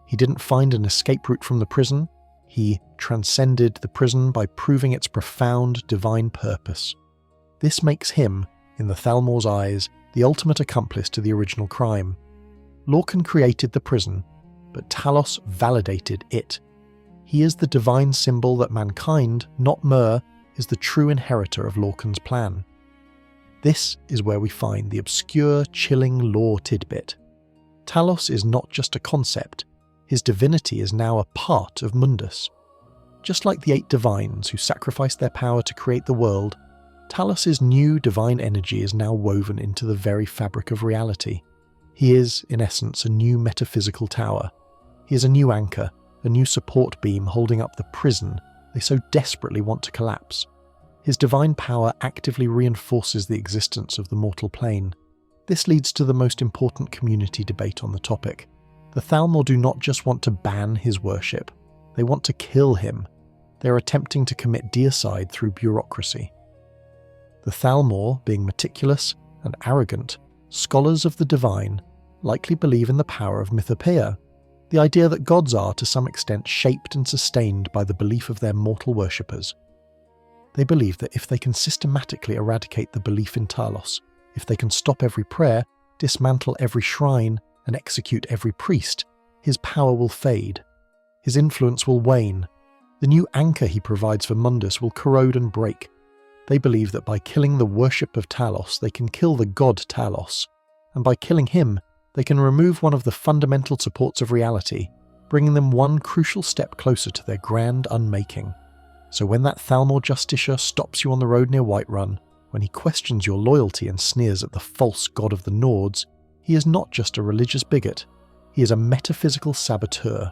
He didn't find an escape route from the prison, he transcended the prison by proving its profound divine purpose. This makes him, in the Thalmor's eyes, the ultimate accomplice to the original crime. Lorcan created the prison, but Talos validated it. He is the divine symbol that mankind, not Mer, is the true inheritor of Lorcan's plan. This is where we find the obscure, chilling lore tidbit. Talos is not just a concept, his divinity is now a part of Mundus. Just like the 8 divines who sacrificed their power to create the world, Talos' new divine energy is now woven into the very fabric of reality. He is, in essence, a new metaphysical tower. He is a new anchor, a new support beam holding up the prison they so desperately want to collapse. His divine power actively reinforces the existence of the mortal plane. This leads to the most important community debate on the topic. The Thalmor do not just want to ban his worship, they want to kill him. They are attempting to commit deicide through bureaucracy. The Thalmor, being meticulous and arrogant, scholars of the divine, likely believe in the power of mythopoeia, the idea that gods are to some extent shaped and sustained by the belief of their mortal worshippers. They believe that if they can systematically eradicate the belief in Talos, if they can stop every prayer, dismantle every shrine, and execute every priest, his power will fade. His influence will wane. The new anchor he provides for Mundus will corrode and break. They believe that by killing the worship of Talos, they can kill the god Talos, and by killing him, they can remove one of the fundamental supports of reality, bringing them one crucial step closer to their grand unmaking. So when that Thalmor justiciar stops you on the road near Whiterun, when he questions your loyalty and sneers at the false god of the Nords, he is not just a religious bigot, he is a metaphysical saboteur.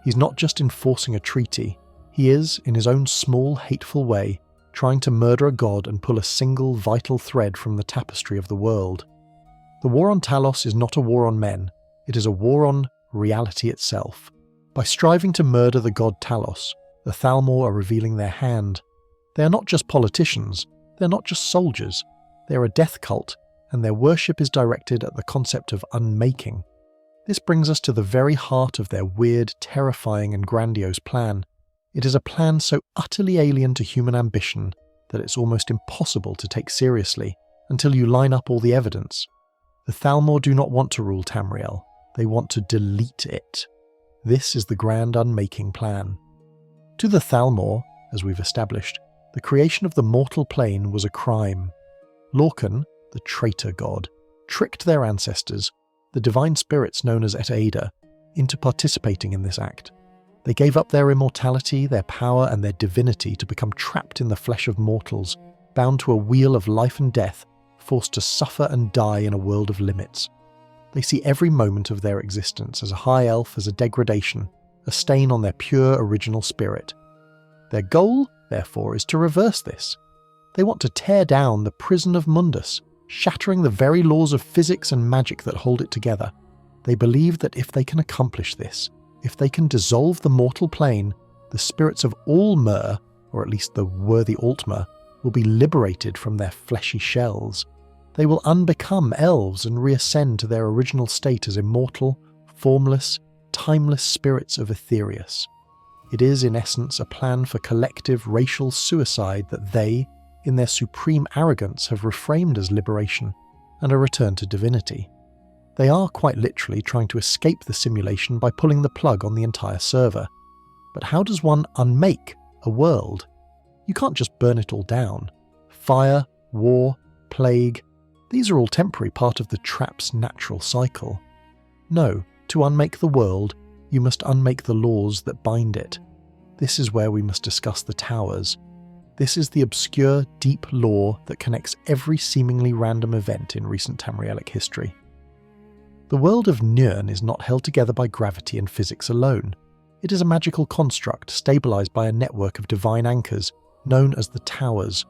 He's not just enforcing a treaty, he is, in his own small, hateful way, trying to murder a god and pull a single, vital thread from the tapestry of the world. The war on Talos is not a war on men, it is a war on reality itself. By striving to murder the god Talos, the Thalmor are revealing their hand. They are not just politicians, they're not just soldiers, they're a death cult, and their worship is directed at the concept of unmaking. This brings us to the very heart of their weird, terrifying and grandiose plan. It is a plan so utterly alien to human ambition that it's almost impossible to take seriously until you line up all the evidence. The Thalmor do not want to rule Tamriel, they want to delete it. This is the grand unmaking plan. To the Thalmor, as we've established, the creation of the mortal plane was a crime. Lorcan, the traitor god, tricked their ancestors, the divine spirits known as Et-Ada, into participating in this act. They gave up their immortality, their power, and their divinity to become trapped in the flesh of mortals, bound to a wheel of life and death, forced to suffer and die in a world of limits. They see every moment of their existence as a high elf, as a degradation, a stain on their pure original spirit. Their goal, therefore, is to reverse this. They want to tear down the prison of Mundus, shattering the very laws of physics and magic that hold it together. They believe that if they can accomplish this, if they can dissolve the mortal plane, the spirits of all Mer, or at least the worthy Altmer, will be liberated from their fleshy shells. They will unbecome elves and reascend to their original state as immortal, formless, timeless spirits of Aetherius. It is, in essence, a plan for collective racial suicide that they, in their supreme arrogance, have reframed as liberation and a return to divinity. They are quite literally trying to escape the simulation by pulling the plug on the entire server. But how does one unmake a world? You can't just burn it all down. Fire, war, plague, these are all temporary, part of the trap's natural cycle. No, to unmake the world, you must unmake the laws that bind it. This is where we must discuss the towers. This is the obscure, deep law that connects every seemingly random event in recent Tamrielic history. The world of Nirn is not held together by gravity and physics alone. It is a magical construct stabilized by a network of divine anchors known as the Towers.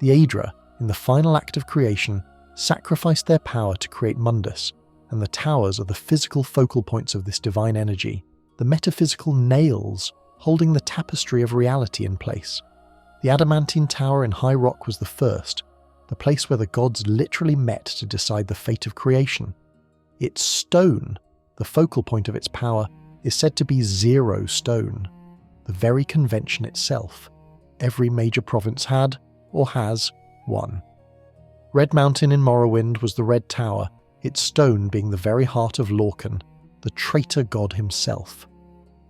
The Aedra, in the final act of creation, sacrificed their power to create Mundus, and the Towers are the physical focal points of this divine energy, the metaphysical nails holding the tapestry of reality in place. The adamantine tower in High Rock was the first, the place where the gods literally met to decide the fate of creation. Its stone, the focal point of its power, is said to be Zero Stone, the very convention itself. Every major province had, or has, one. Red Mountain in Morrowind was the Red Tower, its stone being the very heart of Lorcan, the traitor god himself.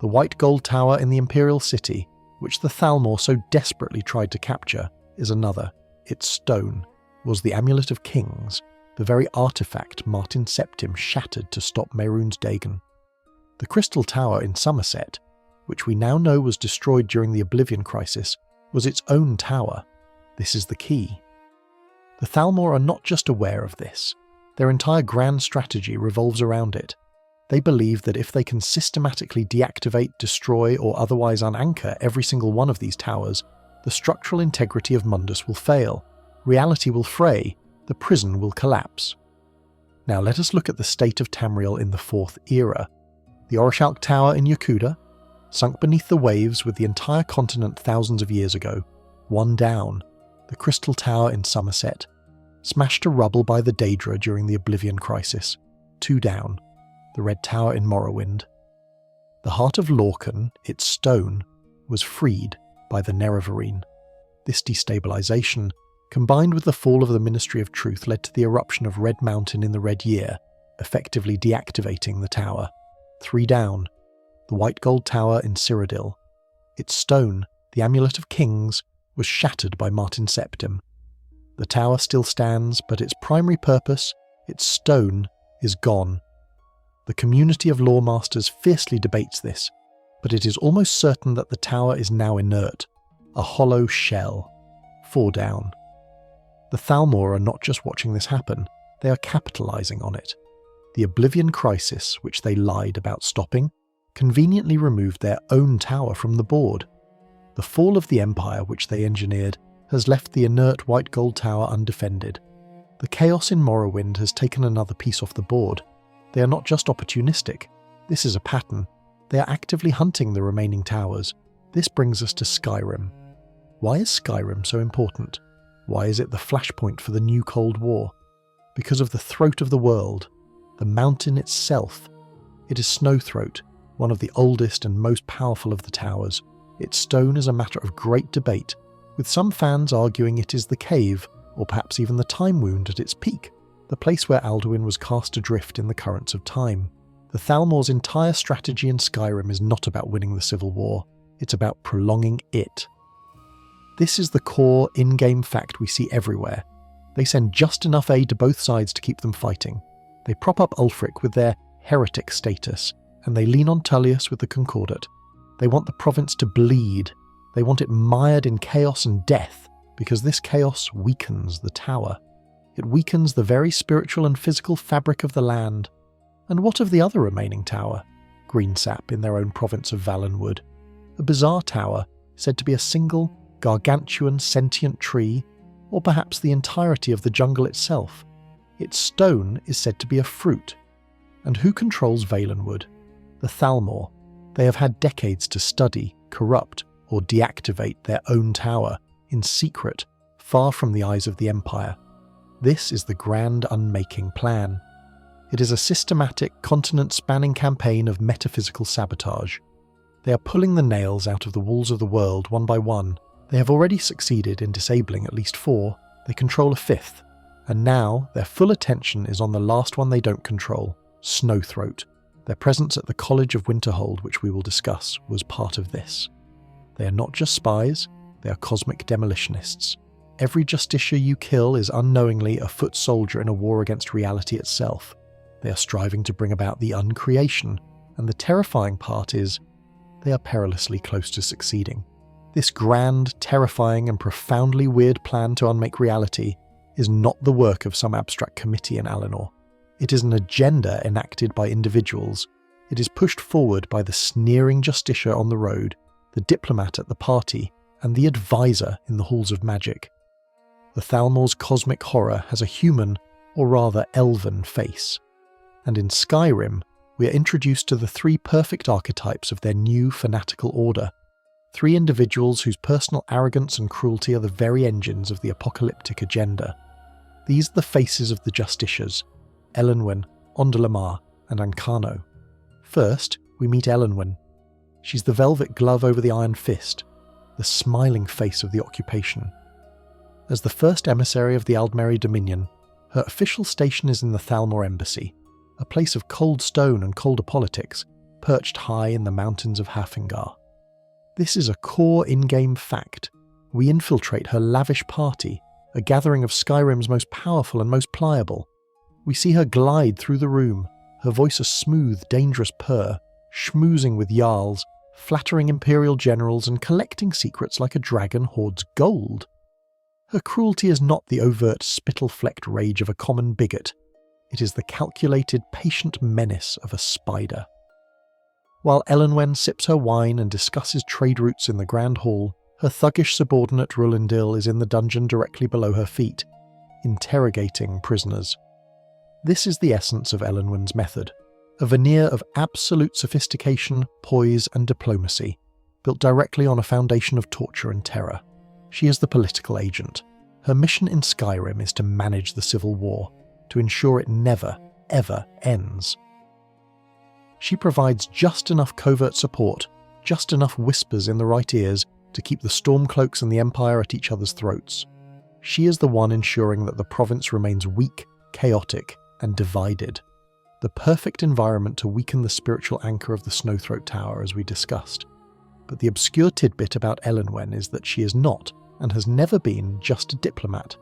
The White Gold Tower in the Imperial City, which the Thalmor so desperately tried to capture, is another. Its stone was the Amulet of Kings, the very artifact Martin Septim shattered to stop Mehrunes Dagon. The Crystal Tower in Somerset, which we now know was destroyed during the Oblivion Crisis, was its own tower. This is the key. The Thalmor are not just aware of this. Their entire grand strategy revolves around it. They believe that if they can systematically deactivate, destroy, or otherwise unanchor every single one of these towers, the structural integrity of Mundus will fail, reality will fray, the prison will collapse. Now let us look at the state of Tamriel in the Fourth Era. The Orichalk Tower in Yakuda, sunk beneath the waves with the entire continent thousands of years ago, one down. The Crystal Tower in Somerset, smashed to rubble by the Daedra during the Oblivion Crisis, two down. The Red Tower in Morrowind. The heart of Lorcan, its stone, was freed by the Nerevarine. This destabilization, combined with the fall of the Ministry of Truth, led to the eruption of Red Mountain in the Red Year, effectively deactivating the tower. Three down. The White Gold Tower in Cyrodiil. Its stone, the Amulet of Kings, was shattered by Martin Septim. The tower still stands, but its primary purpose, its stone, is gone. The community of lawmasters fiercely debates this, but it is almost certain that the tower is now inert, a hollow shell. Four down. The Thalmor are not just watching this happen, they are capitalizing on it. The Oblivion Crisis, which they lied about stopping, conveniently removed their own tower from the board. The fall of the Empire, which they engineered, has left the inert white gold tower undefended. The chaos in Morrowind has taken another piece off the board. They are not just opportunistic. This is a pattern. They are actively hunting the remaining towers. This brings us to Skyrim. Why is Skyrim so important? Why is it the flashpoint for the new Cold War? Because of the throat of the world, the mountain itself. It is Snowthroat, one of the oldest and most powerful of the towers. Its stone is a matter of great debate, with some fans arguing it is the cave, or perhaps even the Time Wound at its peak, the place where Alduin was cast adrift in the currents of time. The Thalmor's entire strategy in Skyrim is not about winning the Civil War, it's about prolonging it. This is the core in-game fact we see everywhere. They send just enough aid to both sides to keep them fighting. They prop up Ulfric with their heretic status, and they lean on Tullius with the Concordat. They want the province to bleed. They want it mired in chaos and death, because this chaos weakens the tower. It weakens the very spiritual and physical fabric of the land. And what of the other remaining tower? Greensap in their own province of Valenwood. A bizarre tower, said to be a single, gargantuan, sentient tree, or perhaps the entirety of the jungle itself. Its stone is said to be a fruit. And who controls Valenwood? The Thalmor. They have had decades to study, corrupt, or deactivate their own tower, in secret, far from the eyes of the Empire. This is the grand Unmaking plan. It is a systematic, continent-spanning campaign of metaphysical sabotage. They are pulling the nails out of the walls of the world one by one. They have already succeeded in disabling at least 4, they control a 5th, and now their full attention is on the last one they don't control, Snowthroat. Their presence at the College of Winterhold, which we will discuss, was part of this. They are not just spies, they are cosmic demolitionists. Every justiciar you kill is unknowingly a foot soldier in a war against reality itself. They are striving to bring about the uncreation, and the terrifying part is, they are perilously close to succeeding. This grand, terrifying, and profoundly weird plan to unmake reality is not the work of some abstract committee in Alinor. It is an agenda enacted by individuals. It is pushed forward by the sneering justiciar on the road, the diplomat at the party, and the advisor in the halls of magic. The Thalmor's cosmic horror has a human, or rather elven, face. And in Skyrim, we are introduced to the 3 perfect archetypes of their new fanatical order. 3 individuals whose personal arrogance and cruelty are the very engines of the apocalyptic agenda. These are the faces of the justiciars, Elenwen, Ondalamar, and Ancano. First, we meet Elenwen. She's the velvet glove over the iron fist, the smiling face of the occupation. As the first emissary of the Aldmeri Dominion, her official station is in the Thalmor Embassy, a place of cold stone and colder politics, perched high in the mountains of Hafingar. This is a core in-game fact. We infiltrate her lavish party, a gathering of Skyrim's most powerful and most pliable. We see her glide through the room, her voice a smooth, dangerous purr, schmoozing with jarls, flattering imperial generals and collecting secrets like a dragon hoards gold. Her cruelty is not the overt, spittle-flecked rage of a common bigot. It is the calculated, patient menace of a spider. While Elenwen sips her wine and discusses trade routes in the Grand Hall, her thuggish subordinate Rulindil is in the dungeon directly below her feet, interrogating prisoners. This is the essence of Elenwen's method, a veneer of absolute sophistication, poise and diplomacy, built directly on a foundation of torture and terror. She is the political agent. Her mission in Skyrim is to manage the civil war, to ensure it never, ever ends. She provides just enough covert support, just enough whispers in the right ears to keep the Stormcloaks and the Empire at each other's throats. She is the one ensuring that the province remains weak, chaotic, and divided. The perfect environment to weaken the spiritual anchor of the Snowthroat Tower, as we discussed. But the obscure tidbit about Elenwen is that she is not, and has never been, just a diplomat.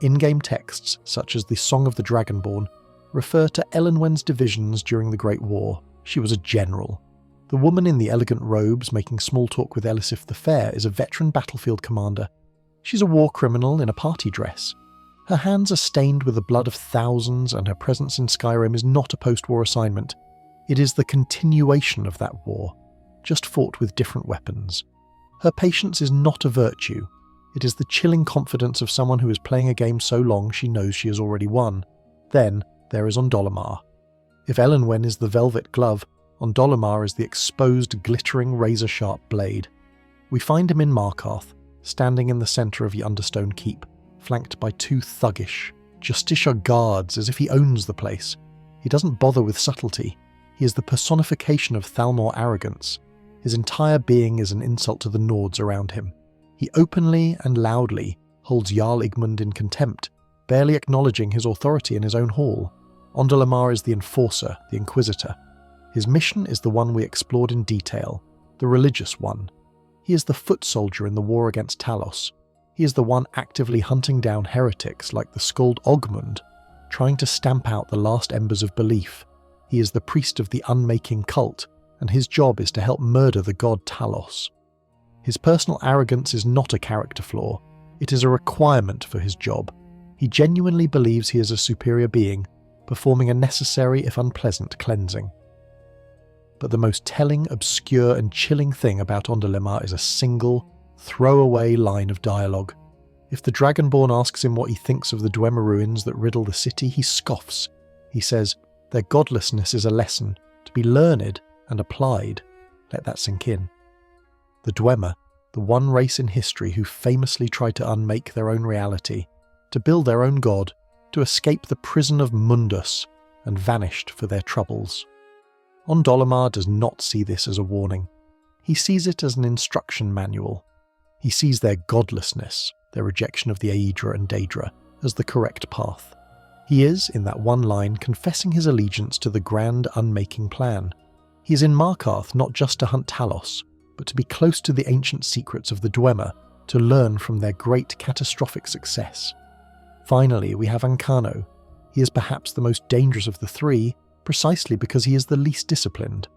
In-game texts, such as the Song of the Dragonborn, refer to Elenwen's divisions during the Great War. She was a general. The woman in the elegant robes making small talk with Elisif the Fair is a veteran battlefield commander. She's a war criminal in a party dress. Her hands are stained with the blood of thousands, and her presence in Skyrim is not a post-war assignment. It is the continuation of that war, just fought with different weapons. Her patience is not a virtue. It is the chilling confidence of someone who is playing a game so long she knows she has already won. Then there is Ondolemar. If Elenwen is the velvet glove, Ondolemar is the exposed, glittering, razor-sharp blade. We find him in Markarth, standing in the centre of the Understone Keep, flanked by two thuggish, Justicia guards as if he owns the place. He doesn't bother with subtlety. He is the personification of Thalmor arrogance. His entire being is an insult to the Nords around him. He openly and loudly holds Jarl Igmund in contempt, barely acknowledging his authority in his own hall. Ondolemar is the enforcer, the inquisitor. His mission is the one we explored in detail, the religious one. He is the foot soldier in the war against Talos. He is the one actively hunting down heretics like the Skald Ogmund, trying to stamp out the last embers of belief. He is the priest of the Unmaking cult, and his job is to help murder the god Talos. His personal arrogance is not a character flaw. It is a requirement for his job. He genuinely believes he is a superior being, performing a necessary if unpleasant cleansing. But the most telling, obscure and chilling thing about Ondolemar is a single, throwaway line of dialogue. If the Dragonborn asks him what he thinks of the Dwemer ruins that riddle the city, he scoffs. He says, their godlessness is a lesson, to be learned and applied. Let that sink in. The Dwemer, the one race in history who famously tried to unmake their own reality, to build their own god, to escape the prison of Mundus, and vanished for their troubles. Ondolemar does not see this as a warning. He sees it as an instruction manual. He sees their godlessness, their rejection of the Aedra and Daedra, as the correct path. He is, in that one line, confessing his allegiance to the grand Unmaking plan. He is in Markarth not just to hunt Talos, but to be close to the ancient secrets of the Dwemer, to learn from their great catastrophic success. Finally, we have Ancano. He is perhaps the most dangerous of the three, precisely because he is the least disciplined.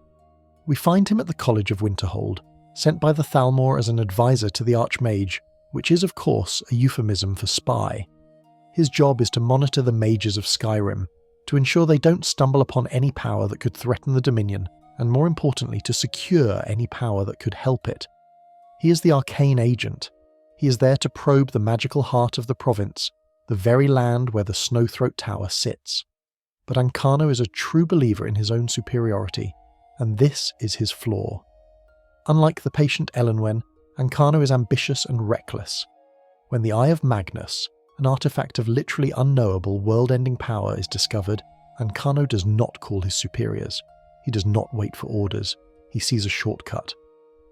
We find him at the College of Winterhold, sent by the Thalmor as an advisor to the Archmage, which is of course a euphemism for spy. His job is to monitor the mages of Skyrim, to ensure they don't stumble upon any power that could threaten the Dominion, and more importantly to secure any power that could help it. He is the arcane agent. He is there to probe the magical heart of the province, the very land where the Snowthroat Tower sits. But Ancano is a true believer in his own superiority, and this is his flaw. Unlike the patient Elenwen, Ancano is ambitious and reckless. When the Eye of Magnus, an artifact of literally unknowable world-ending power, is discovered, Ancano does not call his superiors. He does not wait for orders. He sees a shortcut.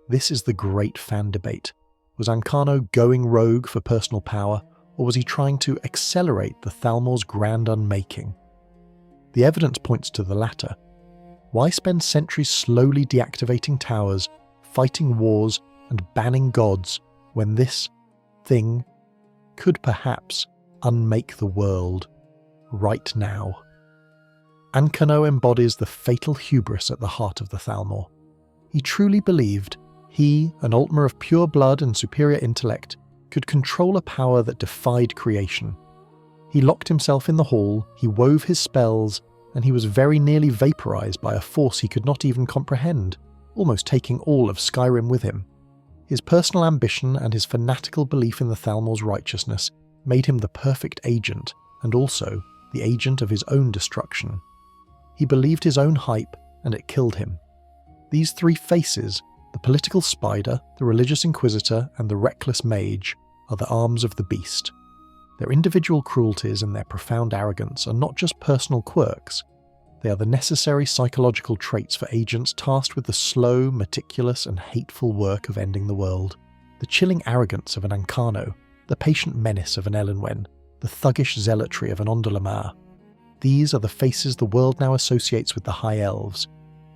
This is the great fan debate. Was Ancano going rogue for personal power, or was he trying to accelerate the Thalmor's grand unmaking? The evidence points to the latter. Why spend centuries slowly deactivating towers, fighting wars, and banning gods, when this thing could perhaps unmake the world right now? Ancano embodies the fatal hubris at the heart of the Thalmor. He truly believed he, an Altmer of pure blood and superior intellect, could control a power that defied creation. He locked himself in the hall, he wove his spells, and he was very nearly vaporized by a force he could not even comprehend, almost taking all of Skyrim with him. His personal ambition and his fanatical belief in the Thalmor's righteousness made him the perfect agent, and also the agent of his own destruction. He believed his own hype, and it killed him. These three faces, the political spider, the religious inquisitor, and the reckless mage, are the arms of the beast. Their individual cruelties and their profound arrogance are not just personal quirks. They are the necessary psychological traits for agents tasked with the slow, meticulous, and hateful work of ending the world. The chilling arrogance of an Ancano, the patient menace of an Elenwen, the thuggish zealotry of an Ondolemar. These are the faces the world now associates with the High Elves.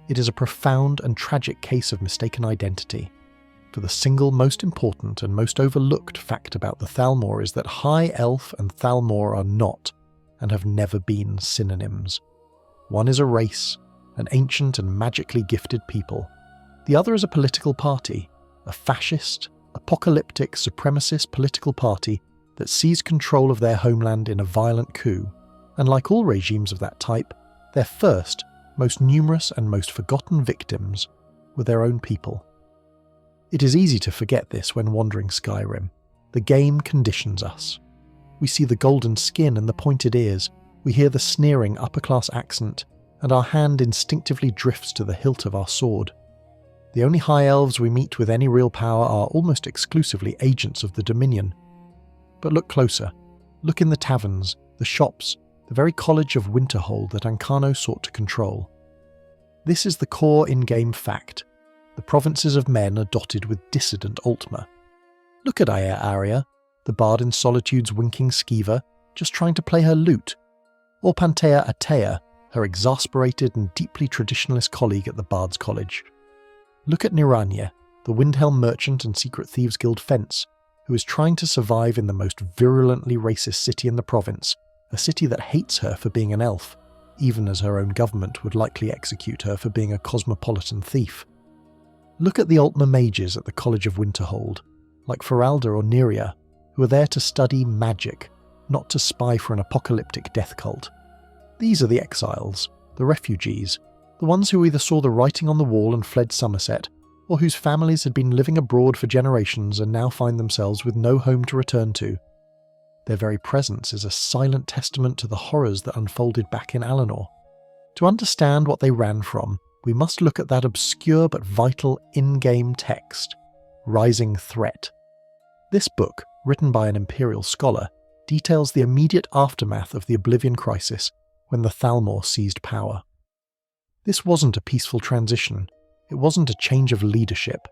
It is a profound and tragic case of mistaken identity. For the single most important and most overlooked fact about the Thalmor is that High Elf and Thalmor are not, and have never been, synonyms. One is a race, an ancient and magically gifted people. The other is a political party, a fascist, apocalyptic, supremacist political party that seized control of their homeland in a violent coup. And like all regimes of that type, their first, most numerous and most forgotten victims were their own people. It is easy to forget this when wandering Skyrim. The game conditions us. We see the golden skin and the pointed ears, we hear the sneering upper-class accent, and our hand instinctively drifts to the hilt of our sword. The only high elves we meet with any real power are almost exclusively agents of the Dominion. But look closer. Look in the taverns, the shops, the very College of Winterhold that Ancano sought to control. This is the core in-game fact. The provinces of men are dotted with dissident Altmer. Look at Aria, the bard in Solitude's winking skeever, just trying to play her lute. Or Pantea Atea, her exasperated and deeply traditionalist colleague at the Bard's College. Look at Niranya, the Windhelm merchant and Secret Thieves Guild fence, who is trying to survive in the most virulently racist city in the province, a city that hates her for being an elf, even as her own government would likely execute her for being a cosmopolitan thief. Look at the Altmer mages at the College of Winterhold, like Feralda or Neria, who are there to study magic, not to spy for an apocalyptic death cult. These are the exiles, the refugees, the ones who either saw the writing on the wall and fled Somerset, or whose families had been living abroad for generations and now find themselves with no home to return to. Their very presence is a silent testament to the horrors that unfolded back in Alinor. To understand what they ran from, we must look at that obscure but vital in-game text, Rising Threat. This book, written by an Imperial scholar, details the immediate aftermath of the Oblivion Crisis when the Thalmor seized power. This wasn't a peaceful transition. It wasn't a change of leadership.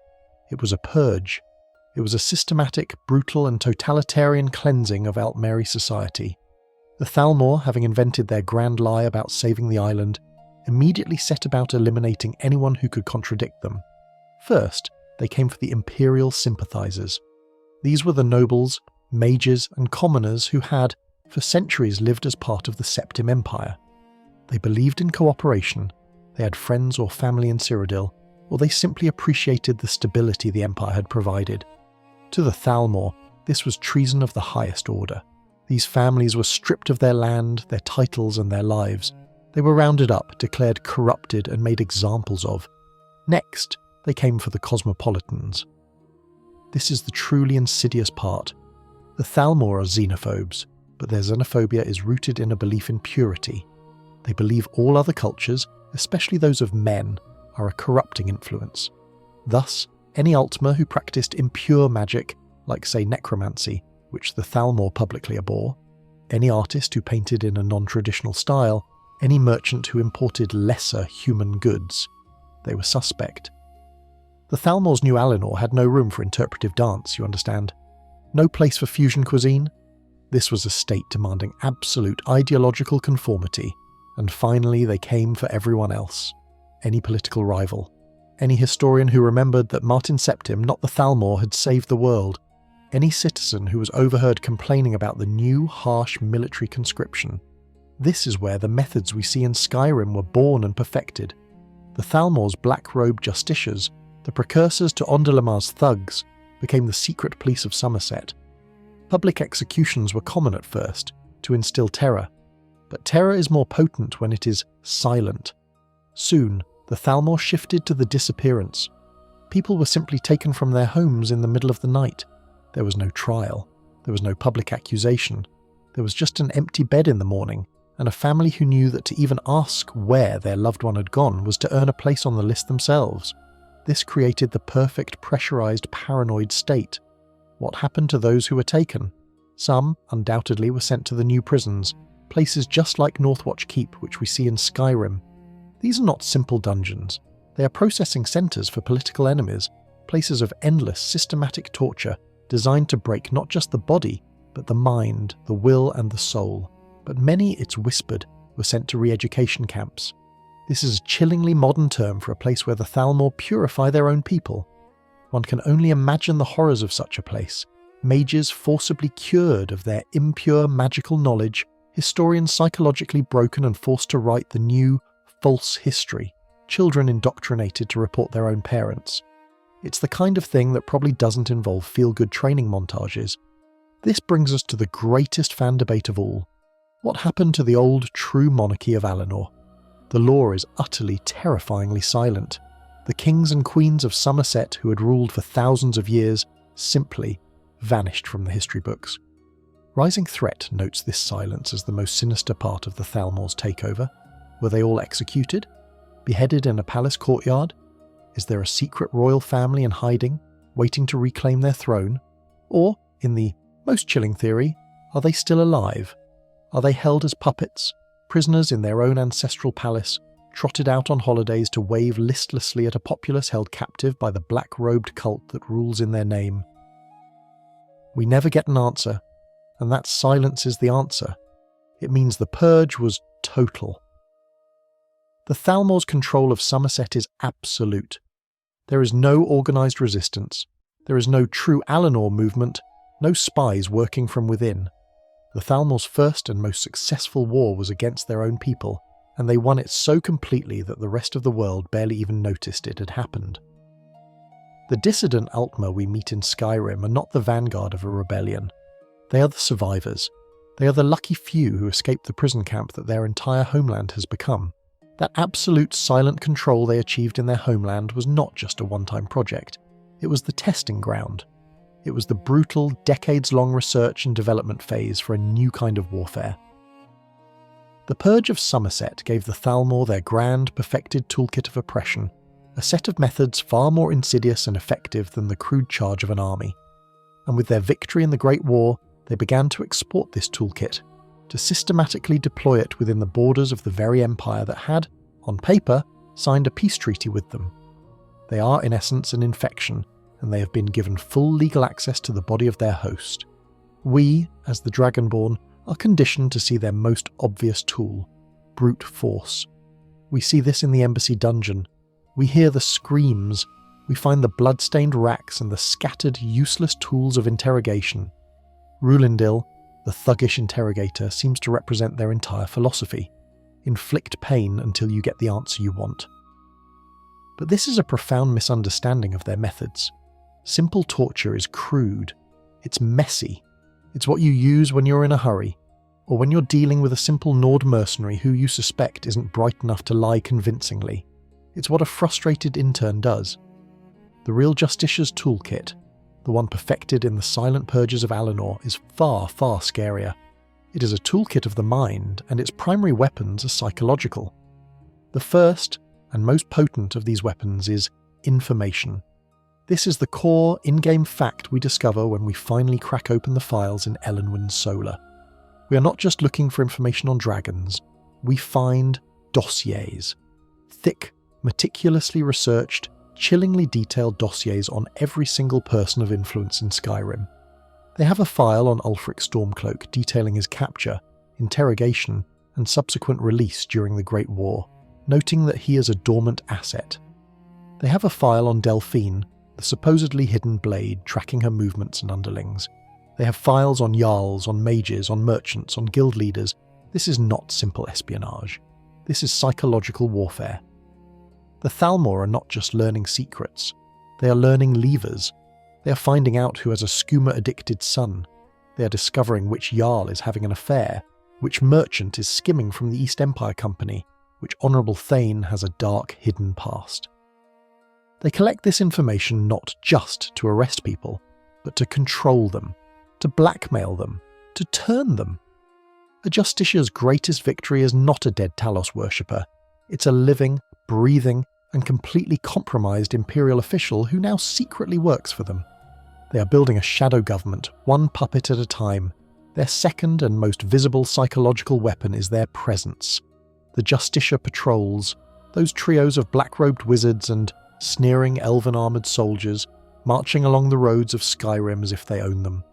It was a purge. It was a systematic, brutal and totalitarian cleansing of Aldmeri society. The Thalmor, having invented their grand lie about saving the island, immediately set about eliminating anyone who could contradict them. First, they came for the Imperial sympathizers. These were the nobles, mages and commoners who had, for centuries, lived as part of the Septim Empire. They believed in cooperation, they had friends or family in Cyrodiil, or they simply appreciated the stability the Empire had provided. To the Thalmor, this was treason of the highest order. These families were stripped of their land, their titles and their lives. They were rounded up, declared corrupted and made examples of. Next, they came for the cosmopolitans. This is the truly insidious part. The Thalmor are xenophobes, but their xenophobia is rooted in a belief in purity. They believe all other cultures, especially those of men, are a corrupting influence. Thus, any Altmer who practiced impure magic, like say necromancy, which the Thalmor publicly abhor, any artist who painted in a non-traditional style, any merchant who imported lesser human goods, they were suspect. The Thalmor's new Alinor had no room for interpretive dance, you understand. No place for fusion cuisine. This was a state demanding absolute ideological conformity, and finally they came for everyone else. Any political rival. Any historian who remembered that Martin Septim, not the Thalmor, had saved the world. Any citizen who was overheard complaining about the new, harsh military conscription. This is where the methods we see in Skyrim were born and perfected. The Thalmor's black-robed justiciars, the precursors to Ondelamar's thugs, became the secret police of Somerset. Public executions were common at first, to instill terror. But terror is more potent when it is silent. Soon, the Thalmor shifted to the disappearance. People were simply taken from their homes in the middle of the night. There was no trial. There was no public accusation. There was just an empty bed in the morning, and a family who knew that to even ask where their loved one had gone was to earn a place on the list themselves. This created the perfect pressurized paranoid state. What happened to those who were taken? Some, undoubtedly, were sent to the new prisons, places just like Northwatch Keep, which we see in Skyrim. These are not simple dungeons. They are processing centres for political enemies, places of endless, systematic torture designed to break not just the body, but the mind, the will and the soul. But many, it's whispered, were sent to re-education camps. This is a chillingly modern term for a place where the Thalmor purify their own people. One can only imagine the horrors of such a place. Mages forcibly cured of their impure magical knowledge, historians psychologically broken and forced to write the new, false history, children indoctrinated to report their own parents. It's the kind of thing that probably doesn't involve feel-good training montages. This brings us to the greatest fan debate of all. What happened to the old, true monarchy of Alinor? The law is utterly, terrifyingly silent. The kings and queens of Somerset, who had ruled for thousands of years, simply vanished from the history books. Rising Threat notes this silence as the most sinister part of the Thalmor's takeover. Were they all executed? Beheaded in a palace courtyard? Is there a secret royal family in hiding, waiting to reclaim their throne? Or, in the most chilling theory, are they still alive? Are they held as puppets, prisoners in their own ancestral palace, trotted out on holidays to wave listlessly at a populace held captive by the black-robed cult that rules in their name? We never get an answer, and that silence is the answer. It means the purge was total. The Thalmor's control of Somerset is absolute. There is no organised resistance. There is no true Alinor movement, no spies working from within. The Thalmor's first and most successful war was against their own people, and they won it so completely that the rest of the world barely even noticed it had happened. The dissident Altmer we meet in Skyrim are not the vanguard of a rebellion. They are the survivors. They are the lucky few who escaped the prison camp that their entire homeland has become. That absolute silent control they achieved in their homeland was not just a one-time project. It was the testing ground. It was the brutal, decades-long research and development phase for a new kind of warfare. The Purge of Somerset gave the Thalmor their grand, perfected toolkit of oppression, a set of methods far more insidious and effective than the crude charge of an army. And with their victory in the Great War, they began to export this toolkit, to systematically deploy it within the borders of the very empire that had, on paper, signed a peace treaty with them. They are, in essence, an infection, and they have been given full legal access to the body of their host. We, as the Dragonborn, are conditioned to see their most obvious tool, brute force. We see this in the embassy dungeon. We hear the screams. We find the blood-stained racks and the scattered, useless tools of interrogation. Rulindil, the thuggish interrogator, seems to represent their entire philosophy. Inflict pain until you get the answer you want. But this is a profound misunderstanding of their methods. Simple torture is crude. It's messy. It's what you use when you're in a hurry, or when you're dealing with a simple Nord mercenary who you suspect isn't bright enough to lie convincingly. It's what a frustrated intern does. The real Justicia's toolkit, the one perfected in the silent purges of Alinor, is far, far scarier. It is a toolkit of the mind, and its primary weapons are psychological. The first, and most potent of these weapons is information. This is the core, in-game fact we discover when we finally crack open the files in Elenwen's Solar. We are not just looking for information on dragons, we find dossiers. Thick, meticulously researched, chillingly detailed dossiers on every single person of influence in Skyrim. They have a file on Ulfric Stormcloak detailing his capture, interrogation, and subsequent release during the Great War, noting that he is a dormant asset. They have a file on Delphine, the supposedly hidden blade tracking her movements and underlings. They have files on Jarls, on mages, on merchants, on guild leaders. This is not simple espionage. This is psychological warfare. The Thalmor are not just learning secrets. They are learning levers. They are finding out who has a skooma-addicted son. They are discovering which Jarl is having an affair, which merchant is skimming from the East Empire Company, which honourable Thane has a dark, hidden past. They collect this information not just to arrest people, but to control them, to blackmail them, to turn them. A Justicia's greatest victory is not a dead Talos worshipper. It's a living, breathing, and completely compromised imperial official who now secretly works for them. They are building a shadow government, one puppet at a time. Their second and most visible psychological weapon is their presence. The Justicia patrols, those trios of black-robed wizards and sneering elven-armoured soldiers, marching along the roads of Skyrim as if they own them.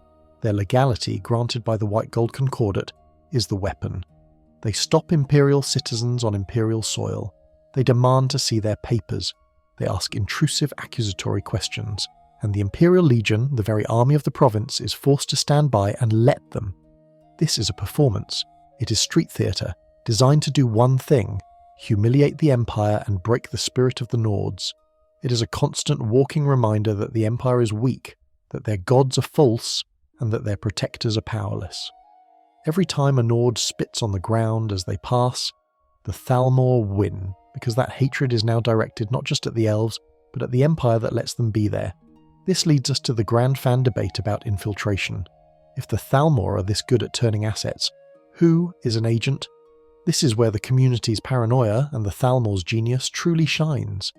Their legality, granted by the White Gold Concordat, is the weapon. They stop imperial citizens on imperial soil. They demand to see their papers. They ask intrusive accusatory questions. And the Imperial Legion, the very army of the province, is forced to stand by and let them. This is a performance. It is street theatre, designed to do one thing: humiliate the Empire and break the spirit of the Nords. It is a constant walking reminder that the Empire is weak, that their gods are false, and that their protectors are powerless. Every time a Nord spits on the ground as they pass, The Thalmor win, because that hatred is now directed not just at the elves, but at the Empire that lets them be there. This leads us to the grand fan debate about infiltration. If the Thalmor are this good at turning assets, who is an agent? This is where the community's paranoia and the Thalmor's genius truly shines.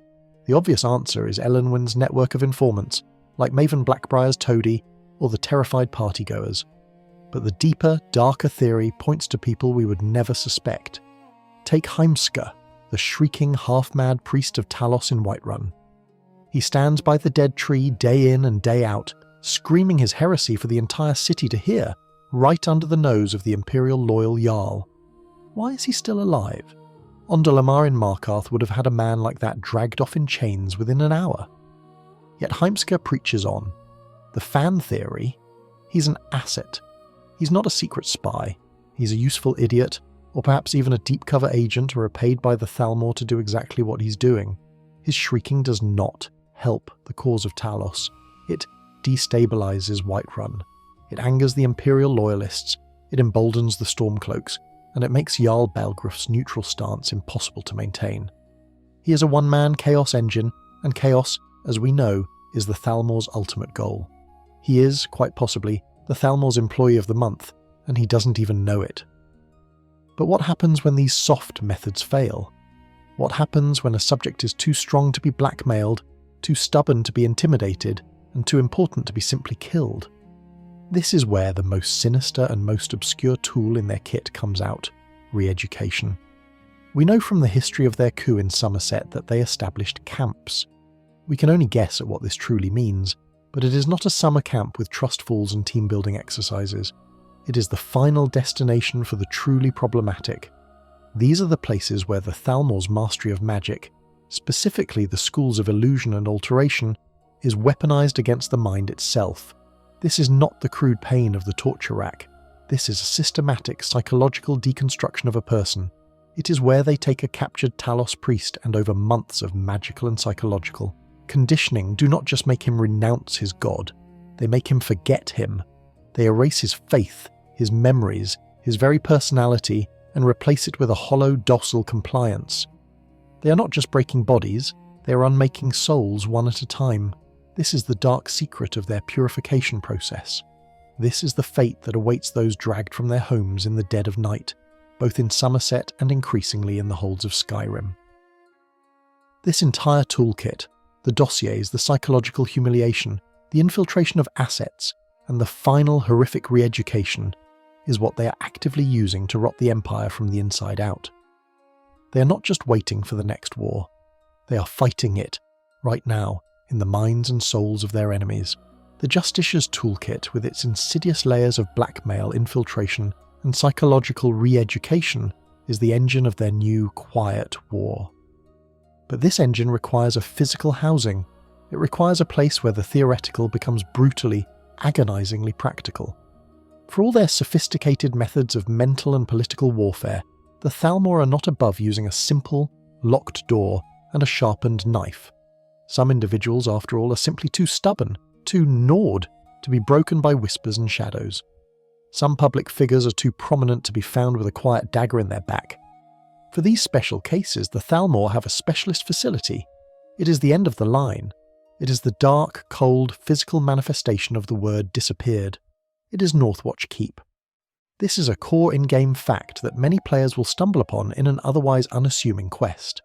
The obvious answer is Elenwen's network of informants, like Maven Blackbriar's Toady or the terrified partygoers. But the deeper, darker theory points to people we would never suspect. Take Heimska, the shrieking, half-mad priest of Talos in Whiterun. He stands by the dead tree day in and day out, screaming his heresy for the entire city to hear, right under the nose of the Imperial loyal Jarl. Why is he still alive? Ondalamar in Markarth would have had a man like that dragged off in chains within an hour. Yet Heimska preaches on. The fan theory? He's an asset. He's not a secret spy. He's a useful idiot, or perhaps even a deep cover agent or paid by the Thalmor to do exactly what he's doing. His shrieking does not help the cause of Talos. It destabilizes Whiterun. It angers the Imperial loyalists, it emboldens the Stormcloaks, and it makes Jarl Balgruf's neutral stance impossible to maintain. He is a one-man chaos engine, and chaos, as we know, is the Thalmor's ultimate goal. He is, quite possibly, the Thalmor's Employee of the Month, and he doesn't even know it. But what happens when these soft methods fail? What happens when a subject is too strong to be blackmailed, too stubborn to be intimidated, and too important to be simply killed? This is where the most sinister and most obscure tool in their kit comes out: re-education. We know from the history of their coup in Somerset that they established camps. We can only guess at what this truly means, but it is not a summer camp with trust falls and team-building exercises. It is the final destination for the truly problematic. These are the places where the Thalmor's mastery of magic, specifically the schools of illusion and alteration, is weaponized against the mind itself. This is not the crude pain of the torture rack. This is a systematic psychological deconstruction of a person. It is where they take a captured Talos priest and over months of magical and psychological conditioning do not just make him renounce his god, they make him forget him. They erase his faith, his memories, his very personality, and replace it with a hollow, docile compliance. They are not just breaking bodies, they are unmaking souls one at a time. This is the dark secret of their purification process. This is the fate that awaits those dragged from their homes in the dead of night, both in Somerset and increasingly in the holds of Skyrim. This entire toolkit, the dossiers, the psychological humiliation, the infiltration of assets, and the final horrific re-education, is what they are actively using to rot the Empire from the inside out. They are not just waiting for the next war. They are fighting it, right now, in the minds and souls of their enemies. The Justicia's toolkit, with its insidious layers of blackmail, infiltration, and psychological re-education, is the engine of their new, quiet war. But this engine requires a physical housing. It requires a place where the theoretical becomes brutally, agonizingly practical. For all their sophisticated methods of mental and political warfare, the Thalmor are not above using a simple, locked door and a sharpened knife. Some individuals, after all, are simply too stubborn, too gnawed, to be broken by whispers and shadows. Some public figures are too prominent to be found with a quiet dagger in their back. For these special cases, the Thalmor have a specialist facility. It is the end of the line. It is the dark, cold, physical manifestation of the word disappeared. It is Northwatch Keep. This is a core in-game fact that many players will stumble upon in an otherwise unassuming quest.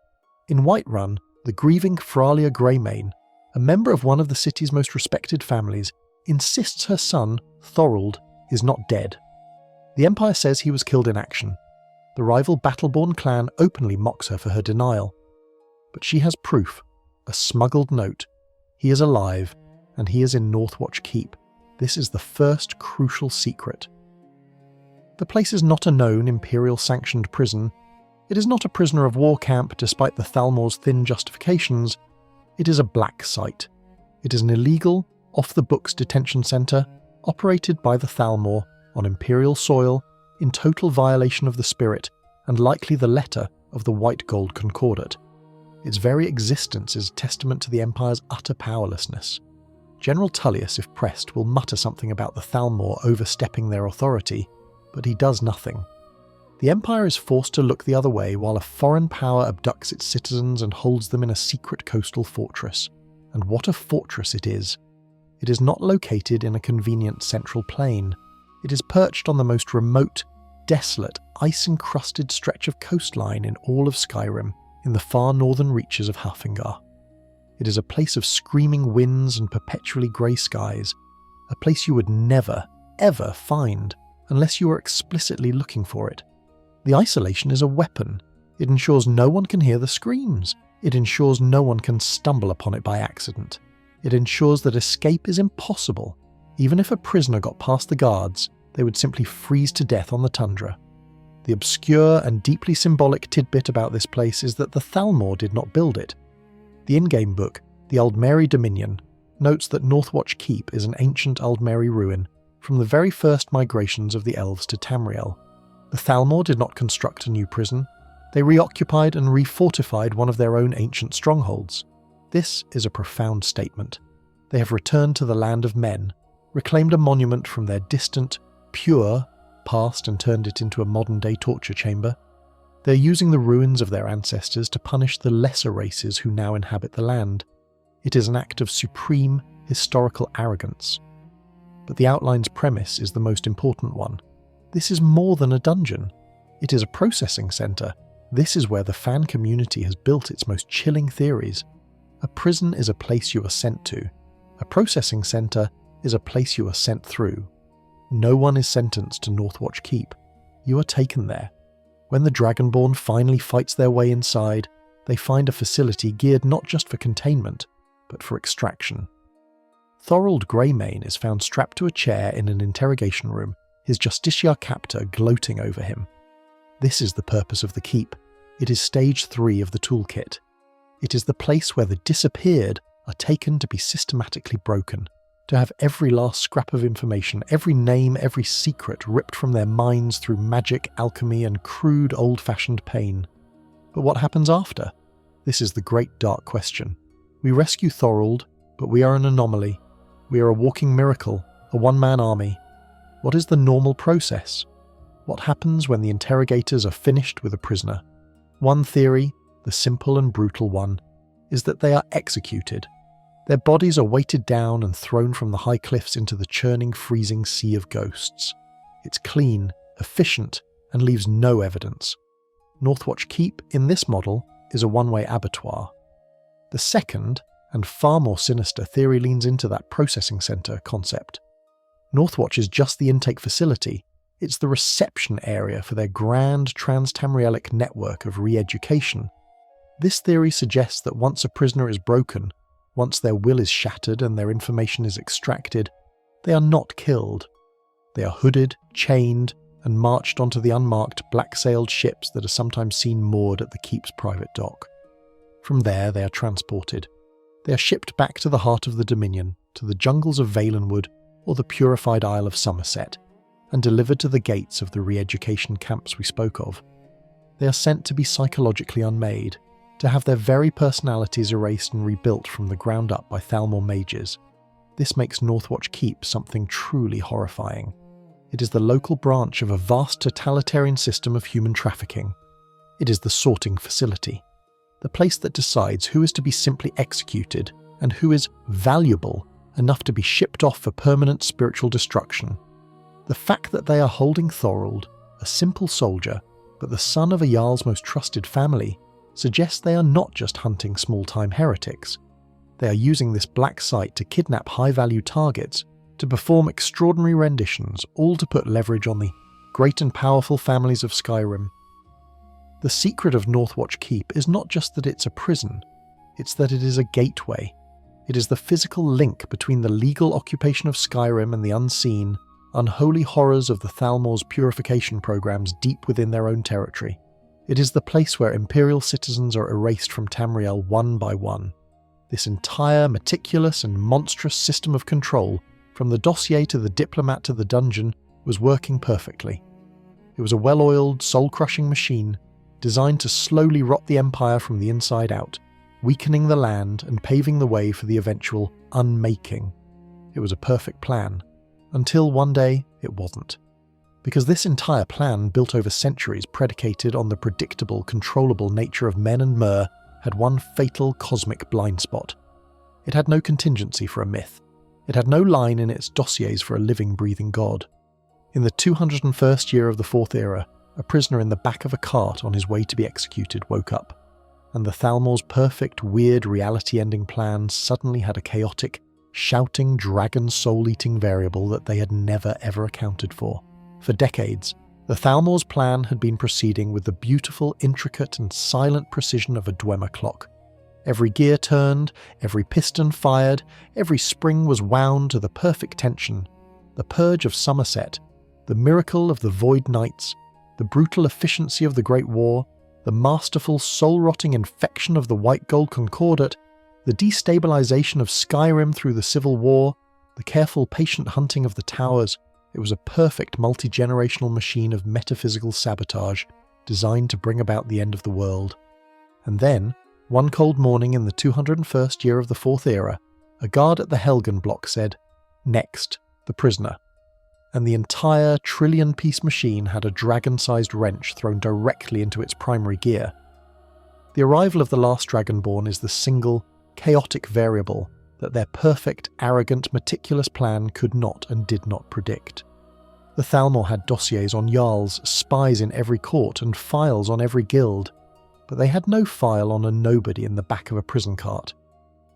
In Whiterun, the grieving Fralia Greymane, a member of one of the city's most respected families, insists her son, Thorold, is not dead. The Empire says he was killed in action. The rival Battleborn clan openly mocks her for her denial. But she has proof, a smuggled note. He is alive, and he is in Northwatch Keep. This is the first crucial secret. The place is not a known Imperial-sanctioned prison. It is not a prisoner of war camp despite the Thalmor's thin justifications. It is a black site. It is an illegal, off-the-books detention centre operated by the Thalmor on Imperial soil in total violation of the spirit and likely the letter of the White Gold Concordat. Its very existence is a testament to the Empire's utter powerlessness. General Tullius, if pressed, will mutter something about the Thalmor overstepping their authority, but he does nothing. The Empire is forced to look the other way while a foreign power abducts its citizens and holds them in a secret coastal fortress. And what a fortress it is! It is not located in a convenient central plain. It is perched on the most remote, desolate, ice-encrusted stretch of coastline in all of Skyrim, in the far northern reaches of Halfengar. It is a place of screaming winds and perpetually grey skies, a place you would never, ever find unless you are explicitly looking for it. The isolation is a weapon. It ensures no one can hear the screams. It ensures no one can stumble upon it by accident. It ensures that escape is impossible. Even if a prisoner got past the guards, they would simply freeze to death on the tundra. The obscure and deeply symbolic tidbit about this place is that the Thalmor did not build it. The in-game book, the Aldmeri Dominion, notes that Northwatch Keep is an ancient Aldmeri ruin from the very first migrations of the elves to Tamriel. The Thalmor did not construct a new prison. They reoccupied and refortified one of their own ancient strongholds. This is a profound statement. They have returned to the land of men, reclaimed a monument from their distant, pure past and turned it into a modern-day torture chamber. They're using the ruins of their ancestors to punish the lesser races who now inhabit the land. It is an act of supreme, historical arrogance. But the outline's premise is the most important one. This is more than a dungeon. It is a processing centre. This is where the fan community has built its most chilling theories. A prison is a place you are sent to. A processing centre is a place you are sent through. No one is sentenced to Northwatch Keep. You are taken there. When the Dragonborn finally fights their way inside, they find a facility geared not just for containment, but for extraction. Thorald Greymane is found strapped to a chair in an interrogation room, his Justiciar captor gloating over him. This is the purpose of the Keep. It is stage 3 of the toolkit. It is the place where the disappeared are taken to be systematically broken, to have every last scrap of information, every name, every secret ripped from their minds through magic, alchemy, and crude old-fashioned pain. But what happens after? This is the great dark question. We rescue Thorald, but we are an anomaly. We are a walking miracle, a one-man army. What is the normal process? What happens when the interrogators are finished with a prisoner? One theory, the simple and brutal one, is that they are executed. Their bodies are weighted down and thrown from the high cliffs into the churning, freezing sea of ghosts. It's clean, efficient, and leaves no evidence. Northwatch Keep, in this model, is a one-way abattoir. The second, and far more sinister, theory leans into that processing centre concept. Northwatch is just the intake facility. It's the reception area for their grand trans-Tamrielic network of re-education. This theory suggests that once a prisoner is broken, once their will is shattered and their information is extracted, they are not killed. They are hooded, chained, and marched onto the unmarked black-sailed ships that are sometimes seen moored at the Keep's private dock. From there they are transported. They are shipped back to the heart of the Dominion, to the jungles of Valenwood or the purified Isle of Somerset, and delivered to the gates of the re-education camps we spoke of. They are sent to be psychologically unmade, to have their very personalities erased and rebuilt from the ground up by Thalmor mages. This makes Northwatch Keep something truly horrifying. It is the local branch of a vast totalitarian system of human trafficking. It is the sorting facility, the place that decides who is to be simply executed and who is valuable enough to be shipped off for permanent spiritual destruction. The fact that they are holding Thorald, a simple soldier, but the son of a Jarl's most trusted family, suggests they are not just hunting small-time heretics. They are using this black site to kidnap high-value targets, to perform extraordinary renditions, all to put leverage on the great and powerful families of Skyrim. The secret of Northwatch Keep is not just that it's a prison, it's that it is a gateway. It is the physical link between the legal occupation of Skyrim and the unseen, unholy horrors of the Thalmor's purification programs deep within their own territory. It is the place where Imperial citizens are erased from Tamriel one by one. This entire meticulous and monstrous system of control, from the dossier to the diplomat to the dungeon, was working perfectly. It was a well-oiled, soul-crushing machine, designed to slowly rot the Empire from the inside out, weakening the land and paving the way for the eventual Unmaking. It was a perfect plan, until one day it wasn't. Because this entire plan, built over centuries predicated on the predictable, controllable nature of men and Mer, had one fatal cosmic blind spot. It had no contingency for a myth. It had no line in its dossiers for a living, breathing god. In the 201st year of the Fourth Era, a prisoner in the back of a cart on his way to be executed woke up, and the Thalmor's perfect, weird, reality-ending plan suddenly had a chaotic, shouting, dragon soul-eating variable that they had never ever accounted for. For decades, the Thalmor's plan had been proceeding with the beautiful, intricate and silent precision of a Dwemer clock. Every gear turned, every piston fired, every spring was wound to the perfect tension. The purge of Somerset, the miracle of the Void Knights, the brutal efficiency of the Great War, the masterful, soul-rotting infection of the White Gold Concordat, the destabilization of Skyrim through the Civil War, the careful, patient hunting of the towers. It was a perfect multi-generational machine of metaphysical sabotage designed to bring about the end of the world. And then, one cold morning in the 201st year of the Fourth Era, a guard at the Helgen block said, "Next, the prisoner." And the entire trillion-piece machine had a dragon-sized wrench thrown directly into its primary gear. The arrival of the Last Dragonborn is the single, chaotic variable that their perfect, arrogant, meticulous plan could not and did not predict. The Thalmor had dossiers on Jarls, spies in every court, and files on every guild, but they had no file on a nobody in the back of a prison cart.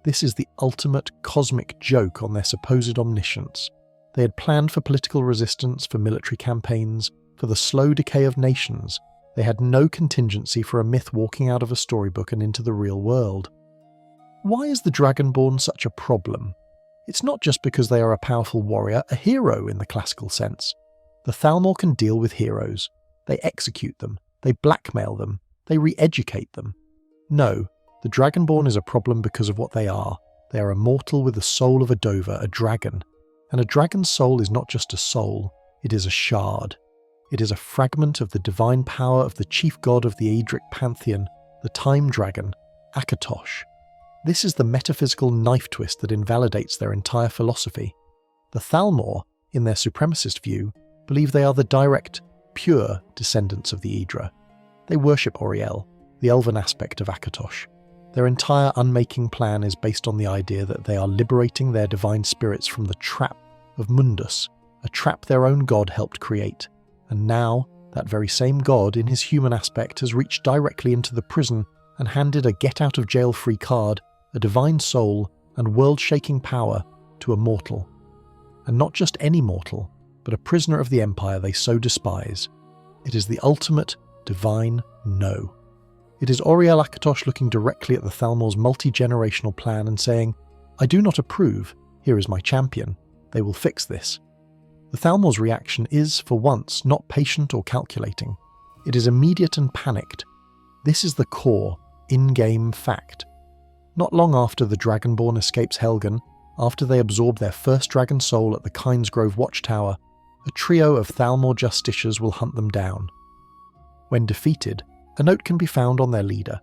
This is the ultimate cosmic joke on their supposed omniscience. They had planned for political resistance, for military campaigns, for the slow decay of nations. They had no contingency for a myth walking out of a storybook and into the real world. Why is the Dragonborn such a problem? It's not just because they are a powerful warrior, a hero in the classical sense. The Thalmor can deal with heroes. They execute them. They blackmail them. They re-educate them. No, the Dragonborn is a problem because of what they are. They are immortal with the soul of a Dova, a dragon. And a dragon's soul is not just a soul, it is a shard. It is a fragment of the divine power of the chief god of the Aedric pantheon, the time dragon, Akatosh. This is the metaphysical knife twist that invalidates their entire philosophy. The Thalmor, in their supremacist view, believe they are the direct, pure descendants of the Aedra. They worship Auriel, the elven aspect of Akatosh. Their entire Unmaking plan is based on the idea that they are liberating their divine spirits from the trap of Mundus, a trap their own god helped create. And now, that very same god, in his human aspect, has reached directly into the prison and handed a get-out-of-jail-free card, a divine soul, and world-shaking power to a mortal. And not just any mortal, but a prisoner of the Empire they so despise. It is the ultimate divine no. It is Auriel Akatosh looking directly at the Thalmor's multi-generational plan and saying, "I do not approve, here is my champion, they will fix this." The Thalmor's reaction is, for once, not patient or calculating. It is immediate and panicked. This is the core, in-game fact. Not long after the Dragonborn escapes Helgen, after they absorb their first dragon soul at the Kynesgrove Watchtower, a trio of Thalmor justiciars will hunt them down. When defeated, a note can be found on their leader.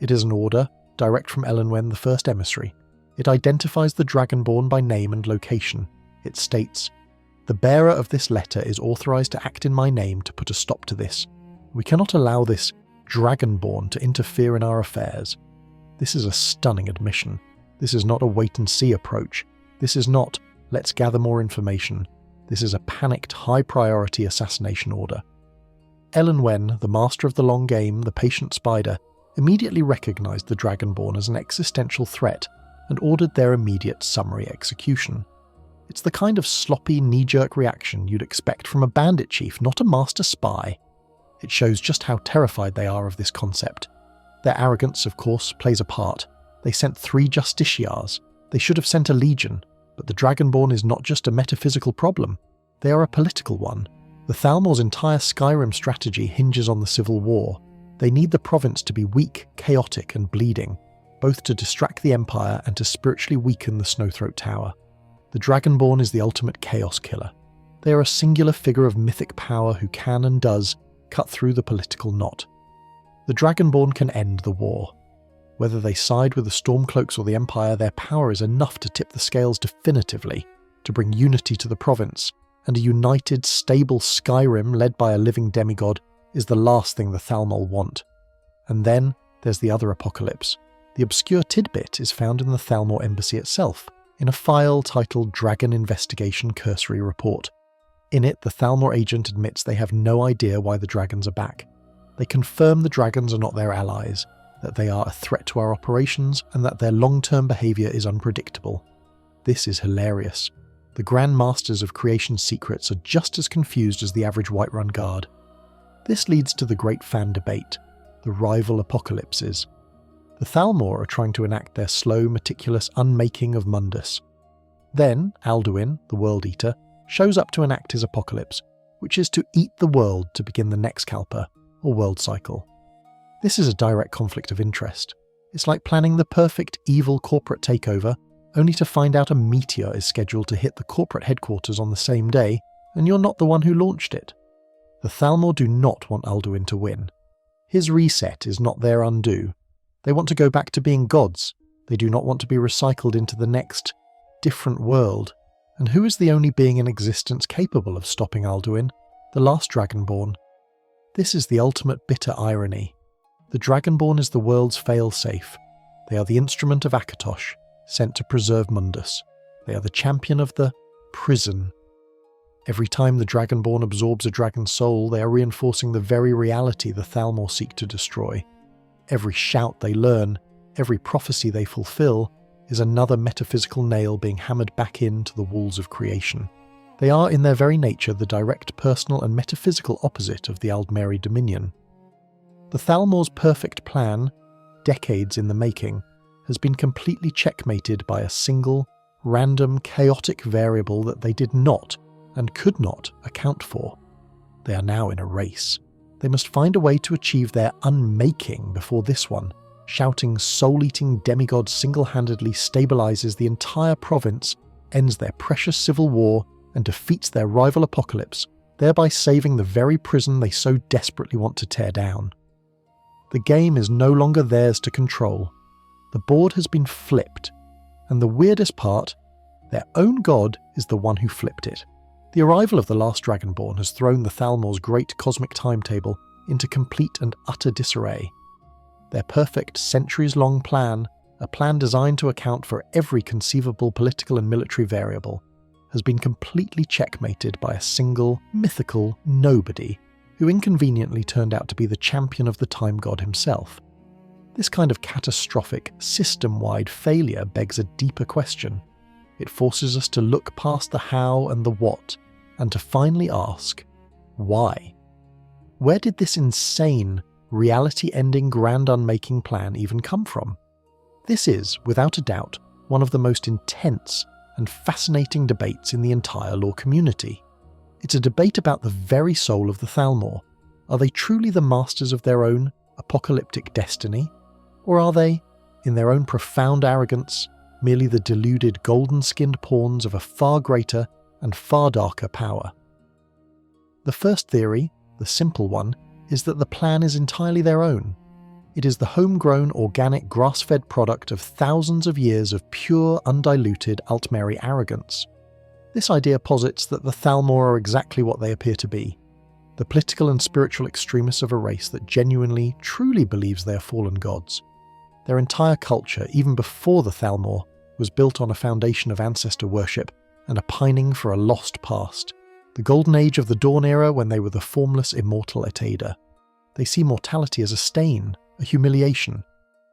It is an order, direct from Elenwen, the first emissary. It identifies the Dragonborn by name and location. It states, "The bearer of this letter is authorized to act in my name to put a stop to this. We cannot allow this Dragonborn to interfere in our affairs." This is a stunning admission. This is not a wait-and-see approach. This is not, let's gather more information. This is a panicked, high-priority assassination order. Elenwen, the master of the long game, the patient spider, immediately recognized the Dragonborn as an existential threat and ordered their immediate summary execution. It's the kind of sloppy, knee-jerk reaction you'd expect from a bandit chief, not a master spy. It shows just how terrified they are of this concept. Their arrogance, of course, plays a part. They sent 3 justiciars. They should have sent a legion, but the Dragonborn is not just a metaphysical problem. They are a political one. The Thalmor's entire Skyrim strategy hinges on the Civil War. They need the province to be weak, chaotic, and bleeding, both to distract the Empire and to spiritually weaken the Snowthroat Tower. The Dragonborn is the ultimate chaos killer. They are a singular figure of mythic power who can and does cut through the political knot. The Dragonborn can end the war. Whether they side with the Stormcloaks or the Empire, their power is enough to tip the scales definitively, to bring unity to the province, and a united, stable Skyrim led by a living demigod is the last thing the Thalmor want. And then there's the other apocalypse. The obscure tidbit is found in the Thalmor embassy itself, in a file titled Dragon Investigation Cursory Report. In it, the Thalmor agent admits they have no idea why the dragons are back. They confirm the dragons are not their allies, that they are a threat to our operations, and that their long-term behaviour is unpredictable. This is hilarious. The Grand Masters of Creation's secrets are just as confused as the average Whiterun guard. This leads to the great fan debate, the rival apocalypses. The Thalmor are trying to enact their slow, meticulous unmaking of Mundus. Then Alduin, the World Eater, shows up to enact his apocalypse, which is to eat the world to begin the next Kalpa, or world cycle. This is a direct conflict of interest. It's like planning the perfect evil corporate takeover, only to find out a meteor is scheduled to hit the corporate headquarters on the same day, and you're not the one who launched it. The Thalmor do not want Alduin to win. His reset is not their undo. They want to go back to being gods. They do not want to be recycled into the next, different world. And who is the only being in existence capable of stopping Alduin? The Last Dragonborn. This is the ultimate bitter irony. The Dragonborn is the world's fail-safe. They are the instrument of Akatosh, sent to preserve Mundus. They are the champion of the prison. Every time the Dragonborn absorbs a dragon's soul, they are reinforcing the very reality the Thalmor seek to destroy. Every shout they learn, every prophecy they fulfill, is another metaphysical nail being hammered back into the walls of creation. They are in their very nature the direct personal and metaphysical opposite of the Aldmeri Dominion. The Thalmor's perfect plan, decades in the making, has been completely checkmated by a single, random, chaotic variable that they did not and could not account for. They are now in a race. They must find a way to achieve their unmaking before this one, shouting soul-eating demigod single-handedly stabilizes the entire province, ends their precious civil war, and defeats their rival apocalypse, thereby saving the very prison they so desperately want to tear down. The game is no longer theirs to control. The board has been flipped, and the weirdest part, their own god is the one who flipped it. The arrival of the Last Dragonborn has thrown the Thalmor's great cosmic timetable into complete and utter disarray. Their perfect centuries-long plan, a plan designed to account for every conceivable political and military variable, has been completely checkmated by a single, mythical nobody who inconveniently turned out to be the champion of the time god himself. This kind of catastrophic, system-wide failure begs a deeper question. It forces us to look past the how and the what, and to finally ask, why? Where did this insane, reality-ending grand unmaking plan even come from? This is, without a doubt, one of the most intense and fascinating debates in the entire lore community. It's a debate about the very soul of the Thalmor. Are they truly the masters of their own apocalyptic destiny? Or are they, in their own profound arrogance, merely the deluded golden-skinned pawns of a far greater and far darker power? The first theory, the simple one, is that the plan is entirely their own. It is the homegrown, organic, grass-fed product of thousands of years of pure, undiluted Altmeri arrogance. This idea posits that the Thalmor are exactly what they appear to be, the political and spiritual extremists of a race that genuinely, truly believes they are fallen gods. Their entire culture, even before the Thalmor, was built on a foundation of ancestor worship and a pining for a lost past, the golden age of the Dawn era when they were the formless immortal Eteda. They see mortality as a stain, a humiliation.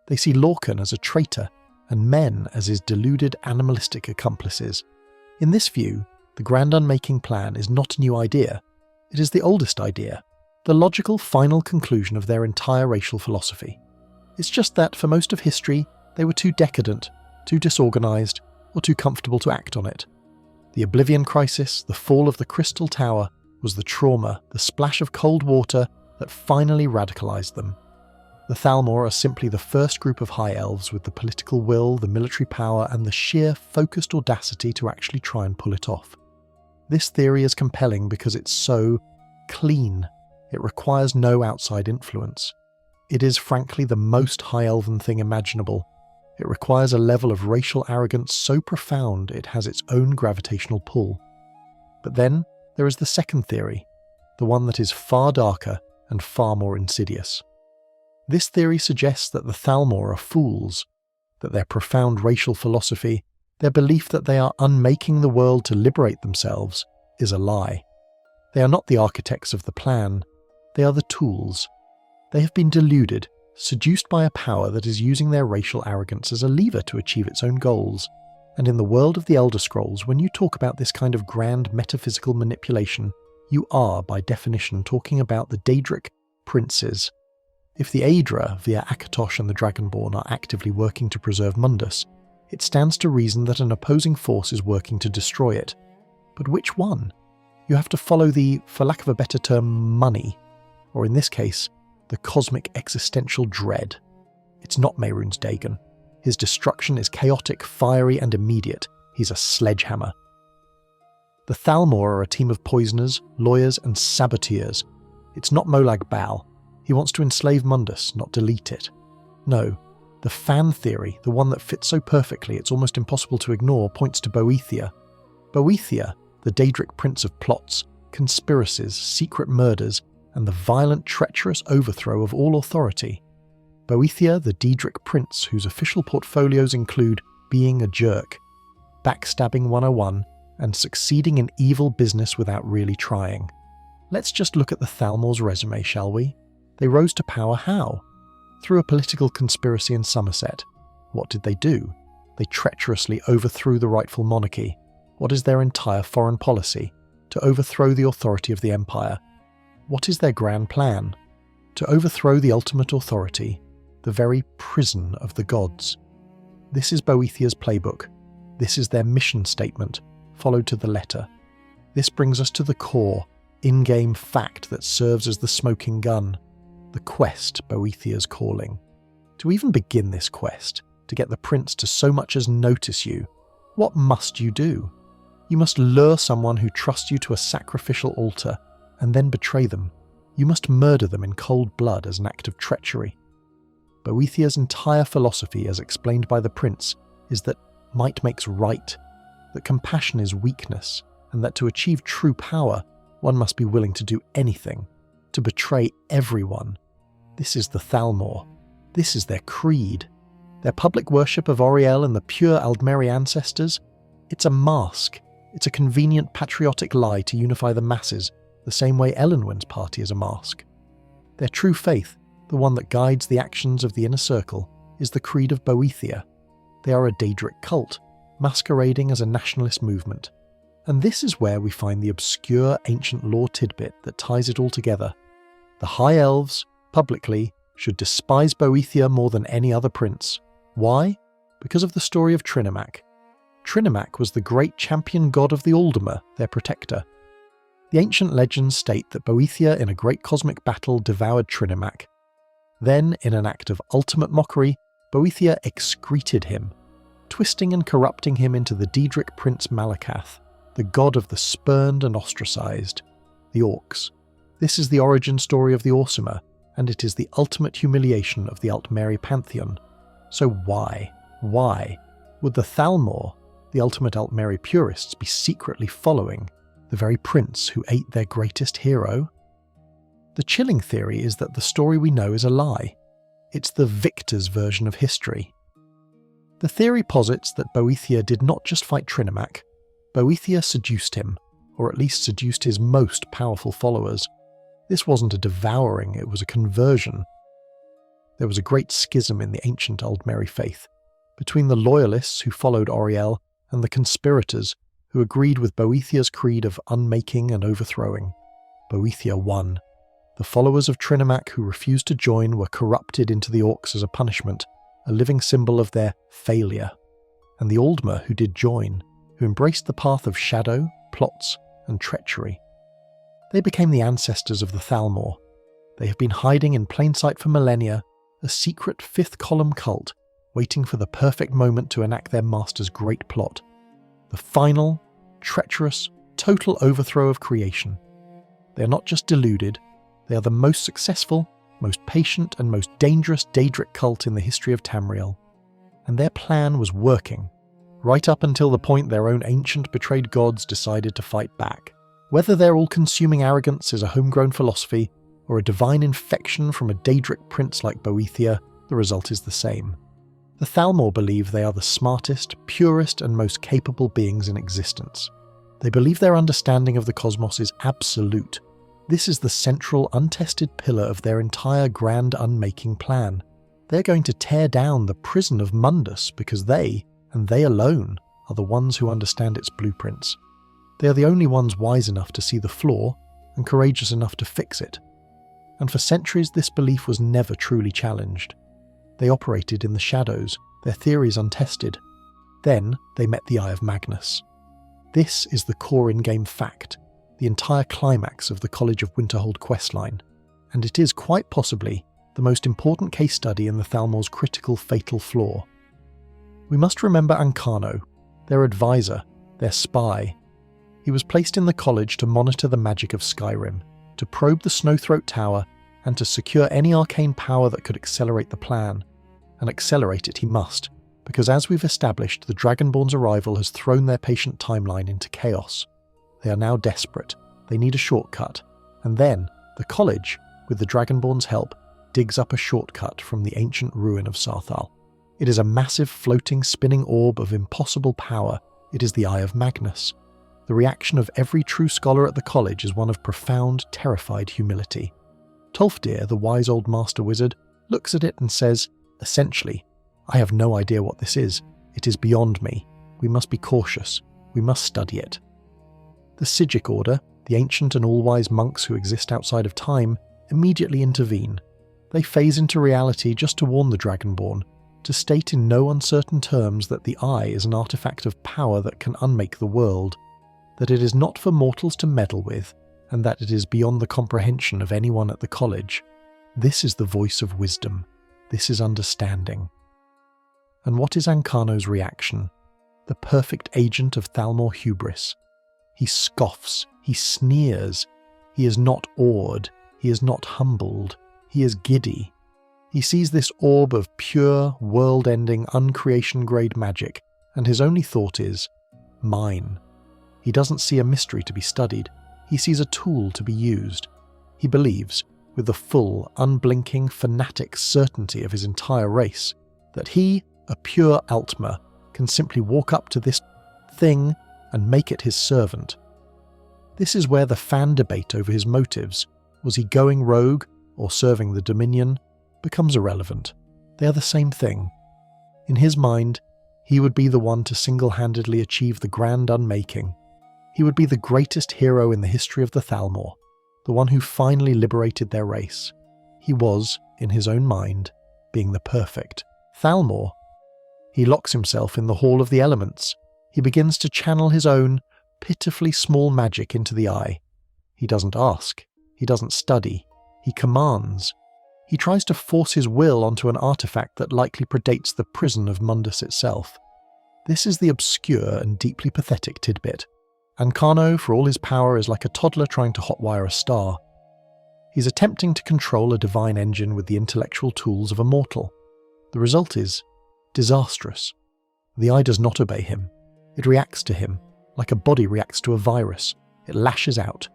They see Lorcan as a traitor, and men as his deluded animalistic accomplices. In this view, the Grand Unmaking plan is not a new idea. It is the oldest idea, the logical final conclusion of their entire racial philosophy. It's just that, for most of history, they were too decadent, too disorganized, or too comfortable to act on it. The Oblivion Crisis, the fall of the Crystal Tower, was the trauma, the splash of cold water that finally radicalized them. The Thalmor are simply the first group of High Elves with the political will, the military power, and the sheer, focused audacity to actually try and pull it off. This theory is compelling because it's so clean. It requires no outside influence. It is, frankly, the most High Elven thing imaginable. It requires a level of racial arrogance so profound it has its own gravitational pull. But then, there is the second theory, the one that is far darker and far more insidious. This theory suggests that the Thalmor are fools, that their profound racial philosophy, their belief that they are unmaking the world to liberate themselves, is a lie. They are not the architects of the plan, they are the tools. They have been deluded, seduced by a power that is using their racial arrogance as a lever to achieve its own goals. And in the world of the Elder Scrolls, when you talk about this kind of grand metaphysical manipulation, you are, by definition, talking about the Daedric princes. If the Aedra, via Akatosh and the Dragonborn, are actively working to preserve Mundus, it stands to reason that an opposing force is working to destroy it. But which one? You have to follow the, for lack of a better term, money, or in this case, the cosmic existential dread. It's not Mehrunes Dagon. His destruction is chaotic, fiery, and immediate. He's a sledgehammer. The Thalmor are a team of poisoners, lawyers, and saboteurs. It's not Molag Bal. He wants to enslave Mundus, not delete it. No, the fan theory, the one that fits so perfectly it's almost impossible to ignore, points to Boethia. Boethia, the Daedric prince of plots, conspiracies, secret murders, and the violent, treacherous overthrow of all authority. Boethia, the Daedric prince whose official portfolios include being a jerk, backstabbing 101, and succeeding in evil business without really trying. Let's just look at the Thalmor's resume, shall we? They rose to power how? Through a political conspiracy in Somerset. What did they do? They treacherously overthrew the rightful monarchy. What is their entire foreign policy? To overthrow the authority of the empire. What is their grand plan? To overthrow the ultimate authority, the very prison of the gods. This is Boethia's playbook. This is their mission statement, followed to the letter. This brings us to the core, in-game fact that serves as the smoking gun. The quest Boethia's calling. To even begin this quest, to get the prince to so much as notice you, what must you do? You must lure someone who trusts you to a sacrificial altar, and then betray them. You must murder them in cold blood as an act of treachery. Boethia's entire philosophy, as explained by the prince, is that might makes right, that compassion is weakness, and that to achieve true power, one must be willing to do anything, to betray everyone. This is the Thalmor. This is their creed. Their public worship of Auriel and the pure Aldmeri ancestors, it's a mask. It's a convenient patriotic lie to unify the masses, the same way Elenwen's party is a mask. Their true faith, the one that guides the actions of the inner circle, is the creed of Boethia. They are a Daedric cult, masquerading as a nationalist movement. And this is where we find the obscure ancient lore tidbit that ties it all together. The High Elves, publicly, should despise Boethia more than any other prince. Why? Because of the story of Trinimac. Trinimac was the great champion god of the Aldmeri, their protector. The ancient legends state that Boethia in a great cosmic battle devoured Trinimac. Then, in an act of ultimate mockery, Boethia excreted him, twisting and corrupting him into the Daedric prince Malakath, the god of the spurned and ostracized, the Orcs. This is the origin story of the Orsimer, and it is the ultimate humiliation of the Altmeri pantheon. So why would the Thalmor, the ultimate Altmeri purists, be secretly following the very prince who ate their greatest hero? The chilling theory is that the story we know is a lie. It's the victor's version of history. The theory posits that Boethia did not just fight Trinimac. Boethia seduced him, or at least seduced his most powerful followers. This wasn't a devouring, it was a conversion. There was a great schism in the ancient Aldmeri faith, between the loyalists who followed Auriel and the conspirators who agreed with Boethia's creed of unmaking and overthrowing. Boethia won. The followers of Trinimac who refused to join were corrupted into the Orcs as a punishment, a living symbol of their failure. And the Aldmeri who did join, who embraced the path of shadow, plots, and treachery. They became the ancestors of the Thalmor. They have been hiding in plain sight for millennia, a secret fifth-column cult, waiting for the perfect moment to enact their master's great plot. The final, treacherous, total overthrow of creation. They are not just deluded, they are the most successful, most patient, and most dangerous Daedric cult in the history of Tamriel. And their plan was working, right up until the point their own ancient betrayed gods decided to fight back. Whether their all-consuming arrogance is a homegrown philosophy or a divine infection from a Daedric prince like Boethia, the result is the same. The Thalmor believe they are the smartest, purest, and most capable beings in existence. They believe their understanding of the cosmos is absolute. This is the central, untested pillar of their entire grand unmaking plan. They're going to tear down the prison of Mundus because they, and they alone, are the ones who understand its blueprints. They are the only ones wise enough to see the flaw and courageous enough to fix it. And for centuries this belief was never truly challenged. They operated in the shadows, their theories untested. Then they met the Eye of Magnus. This is the core in-game fact, the entire climax of the College of Winterhold questline, and it is quite possibly the most important case study in the Thalmor's critical fatal flaw. We must remember Ancano, their advisor, their spy. He was placed in the college to monitor the magic of Skyrim, to probe the Snowthroat Tower, and to secure any arcane power that could accelerate the plan. And accelerate it he must, because as we've established, the Dragonborn's arrival has thrown their patient timeline into chaos. They are now desperate, they need a shortcut, and then the college, with the Dragonborn's help, digs up a shortcut from the ancient ruin of Sarthal. It is a massive floating spinning orb of impossible power. It is the Eye of Magnus. The reaction of every true scholar at the college is one of profound, terrified humility. Tolfdir, the wise old master wizard, looks at it and says, essentially, I have no idea what this is. It is beyond me. We must be cautious. We must study it. The Sigic Order, the ancient and all-wise monks who exist outside of time, immediately intervene. They phase into reality just to warn the Dragonborn, to state in no uncertain terms that the Eye is an artifact of power that can unmake the world, that it is not for mortals to meddle with, and that it is beyond the comprehension of anyone at the college. This is the voice of wisdom. This is understanding. And what is Ancano's reaction? The perfect agent of Thalmor hubris. He scoffs, he sneers. He is not awed, he is not humbled, he is giddy. He sees this orb of pure, world-ending, uncreation-grade magic, and his only thought is, mine. He doesn't see a mystery to be studied, he sees a tool to be used. He believes, with the full, unblinking, fanatic certainty of his entire race, that he, a pure Altmer, can simply walk up to this thing and make it his servant. This is where the fan debate over his motives, was he going rogue or serving the Dominion, becomes irrelevant. They are the same thing. In his mind, he would be the one to single-handedly achieve the grand unmaking. He would be the greatest hero in the history of the Thalmor, the one who finally liberated their race. He was, in his own mind, being the perfect Thalmor. He locks himself in the Hall of the Elements. He begins to channel his own, pitifully small magic into the Eye. He doesn't ask. He doesn't study. He commands. He tries to force his will onto an artifact that likely predates the prison of Mundus itself. This is the obscure and deeply pathetic tidbit. Ancano, for all his power, is like a toddler trying to hotwire a star. He's attempting to control a divine engine with the intellectual tools of a mortal. The result is disastrous. The Eye does not obey him. It reacts to him, like a body reacts to a virus. It lashes out.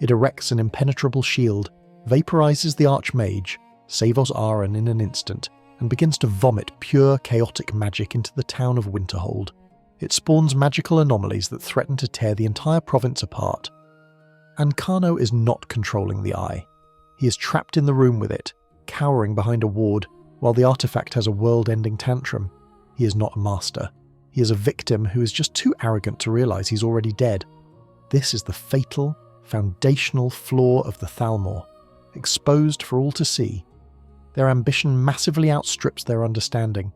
It erects an impenetrable shield, vaporizes the Archmage, Savos Aran in an instant, and begins to vomit pure, chaotic magic into the town of Winterhold. It spawns magical anomalies that threaten to tear the entire province apart. Ancano is not controlling the Eye. He is trapped in the room with it, cowering behind a ward, while the artifact has a world-ending tantrum. He is not a master. He is a victim who is just too arrogant to realize he's already dead. This is the fatal, foundational flaw of the Thalmor, exposed for all to see. Their ambition massively outstrips their understanding.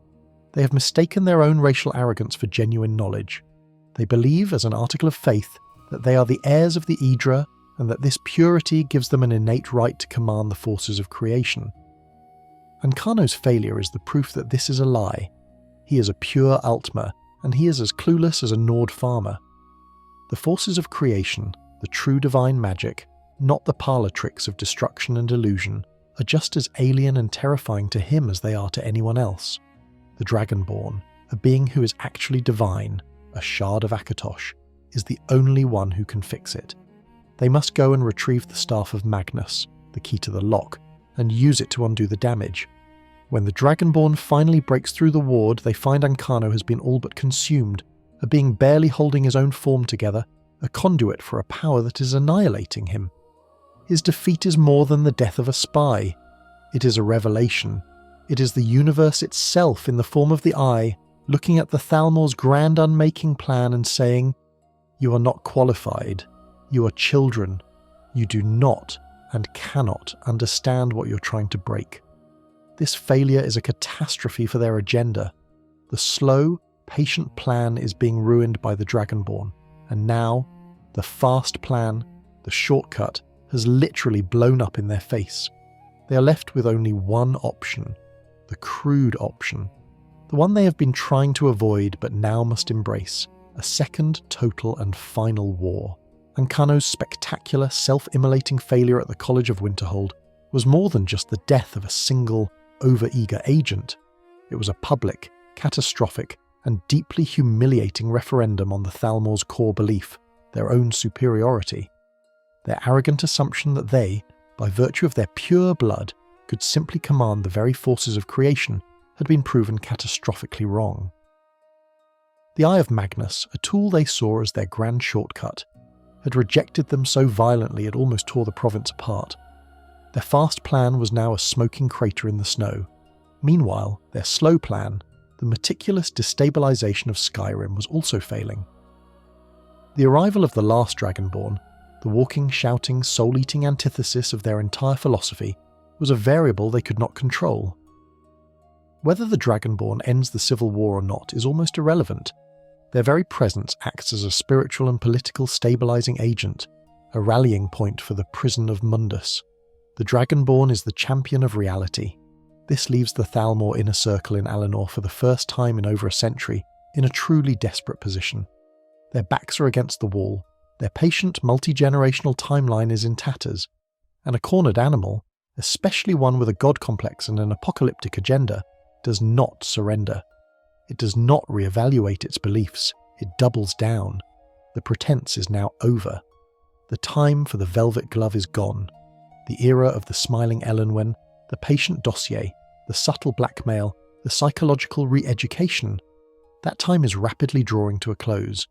They have mistaken their own racial arrogance for genuine knowledge. They believe, as an article of faith, that they are the heirs of the Aedra, and that this purity gives them an innate right to command the forces of creation. Ancano's failure is the proof that this is a lie. He is a pure Altmer, and he is as clueless as a Nord farmer. The forces of creation, the true divine magic, not the parlour tricks of destruction and illusion, are just as alien and terrifying to him as they are to anyone else. The Dragonborn, a being who is actually divine, a shard of Akatosh, is the only one who can fix it. They must go and retrieve the Staff of Magnus, the key to the lock, and use it to undo the damage. When the Dragonborn finally breaks through the ward, they find Ancano has been all but consumed, a being barely holding his own form together, a conduit for a power that is annihilating him. His defeat is more than the death of a spy. It is a revelation. It is the universe itself in the form of the Eye, looking at the Thalmor's grand unmaking plan and saying, "You are not qualified. You are children. You do not and cannot understand what you're trying to break." This failure is a catastrophe for their agenda. The slow, patient plan is being ruined by the Dragonborn, and now, the fast plan, the shortcut, has literally blown up in their face. They are left with only one option, the crude option, the one they have been trying to avoid but now must embrace, a second total and final war. Ancano's spectacular, self-immolating failure at the College of Winterhold was more than just the death of a single, over-eager agent. It was a public, catastrophic, and deeply humiliating referendum on the Thalmor's core belief, their own superiority. Their arrogant assumption that they, by virtue of their pure blood, could simply command the very forces of creation had been proven catastrophically wrong. The Eye of Magnus, a tool they saw as their grand shortcut, had rejected them so violently it almost tore the province apart. Their fast plan was now a smoking crater in the snow. Meanwhile, their slow plan, the meticulous destabilization of Skyrim, was also failing. The arrival of the Last Dragonborn, the walking, shouting, soul-eating antithesis of their entire philosophy, was a variable they could not control. Whether the Dragonborn ends the civil war or not is almost irrelevant. Their very presence acts as a spiritual and political stabilizing agent, a rallying point for the prison of Mundus. The Dragonborn is the champion of reality. This leaves the Thalmor inner circle in Alinor for the first time in over a century in a truly desperate position. Their backs are against the wall, their patient multi-generational timeline is in tatters, and a cornered animal, especially one with a god complex and an apocalyptic agenda, does not surrender. It does not reevaluate its beliefs, it doubles down. The pretense is now over. The time for the velvet glove is gone. The era of the smiling Elenwen, the patient dossier, the subtle blackmail, the psychological re-education, that time is rapidly drawing to a close.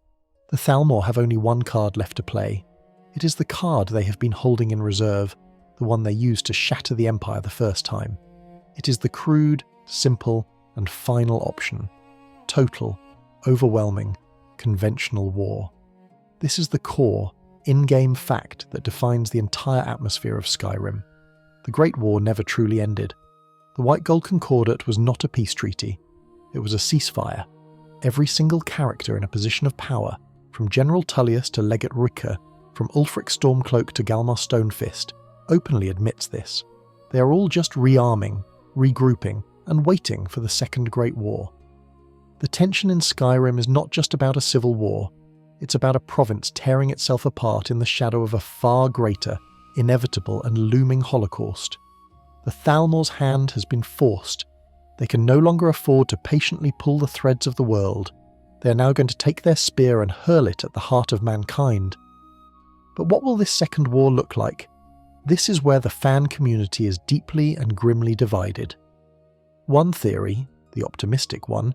The Thalmor have only one card left to play. It is the card they have been holding in reserve, the one they used to shatter the Empire the first time. It is the crude, simple, and final option. Total, overwhelming, conventional war. This is the core, in-game fact that defines the entire atmosphere of Skyrim. The Great War never truly ended. The White Gold Concordat was not a peace treaty. It was a ceasefire. Every single character in a position of power, from General Tullius to Legate Ricker, from Ulfric Stormcloak to Galmar Stonefist, openly admits this. They are all just rearming, regrouping, and waiting for the Second Great War. The tension in Skyrim is not just about a civil war, it's about a province tearing itself apart in the shadow of a far greater, inevitable and looming holocaust. The Thalmor's hand has been forced. They can no longer afford to patiently pull the threads of the world. They are now going to take their spear and hurl it at the heart of mankind. But what will this second war look like? This is where the fan community is deeply and grimly divided. One theory, the optimistic one,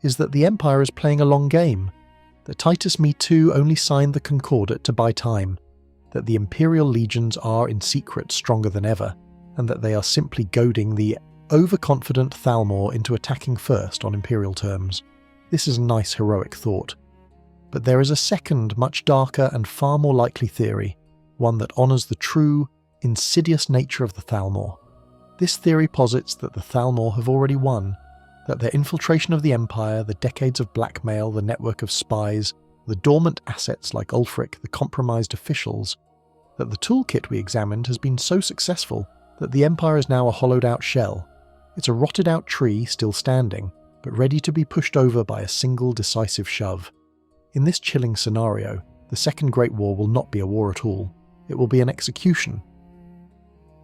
is that the Empire is playing a long game, that Titus Me Too only signed the Concordat to buy time, that the Imperial legions are in secret stronger than ever, and that they are simply goading the overconfident Thalmor into attacking first on Imperial terms. This is a nice heroic thought. But there is a second, much darker and far more likely theory, one that honours the true, insidious nature of the Thalmor. This theory posits that the Thalmor have already won, that their infiltration of the Empire, the decades of blackmail, the network of spies, the dormant assets like Ulfric, the compromised officials, that the toolkit we examined has been so successful that the Empire is now a hollowed-out shell. It's a rotted-out tree still standing, but ready to be pushed over by a single decisive shove. In this chilling scenario, the Second Great War will not be a war at all. It will be an execution.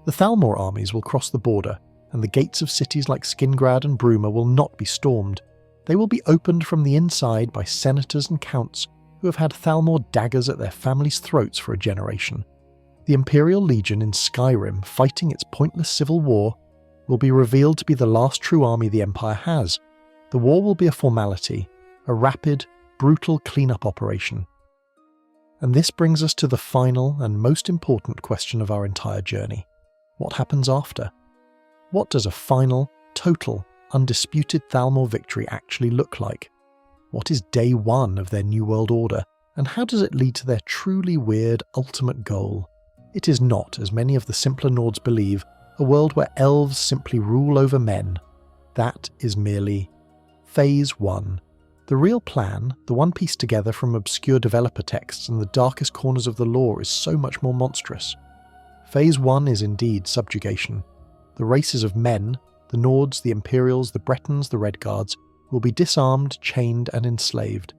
The Thalmor armies will cross the border, and the gates of cities like Skingrad and Bruma will not be stormed. They will be opened from the inside by senators and counts who have had Thalmor daggers at their families' throats for a generation. The Imperial Legion in Skyrim fighting its pointless civil war will be revealed to be the last true army the Empire has. The war will be a formality, a rapid, brutal clean-up operation. And this brings us to the final and most important question of our entire journey. What happens after? What does a final, total, undisputed Thalmor victory actually look like? What is day one of their New World Order, and how does it lead to their truly weird ultimate goal? It is not, as many of the simpler Nords believe, a world where elves simply rule over men. That is merely Phase 1. The real plan, the one pieced together from obscure developer texts and the darkest corners of the lore, is so much more monstrous. Phase 1 is indeed subjugation. The races of men, the Nords, the Imperials, the Bretons, the Redguards, will be disarmed, chained and enslaved.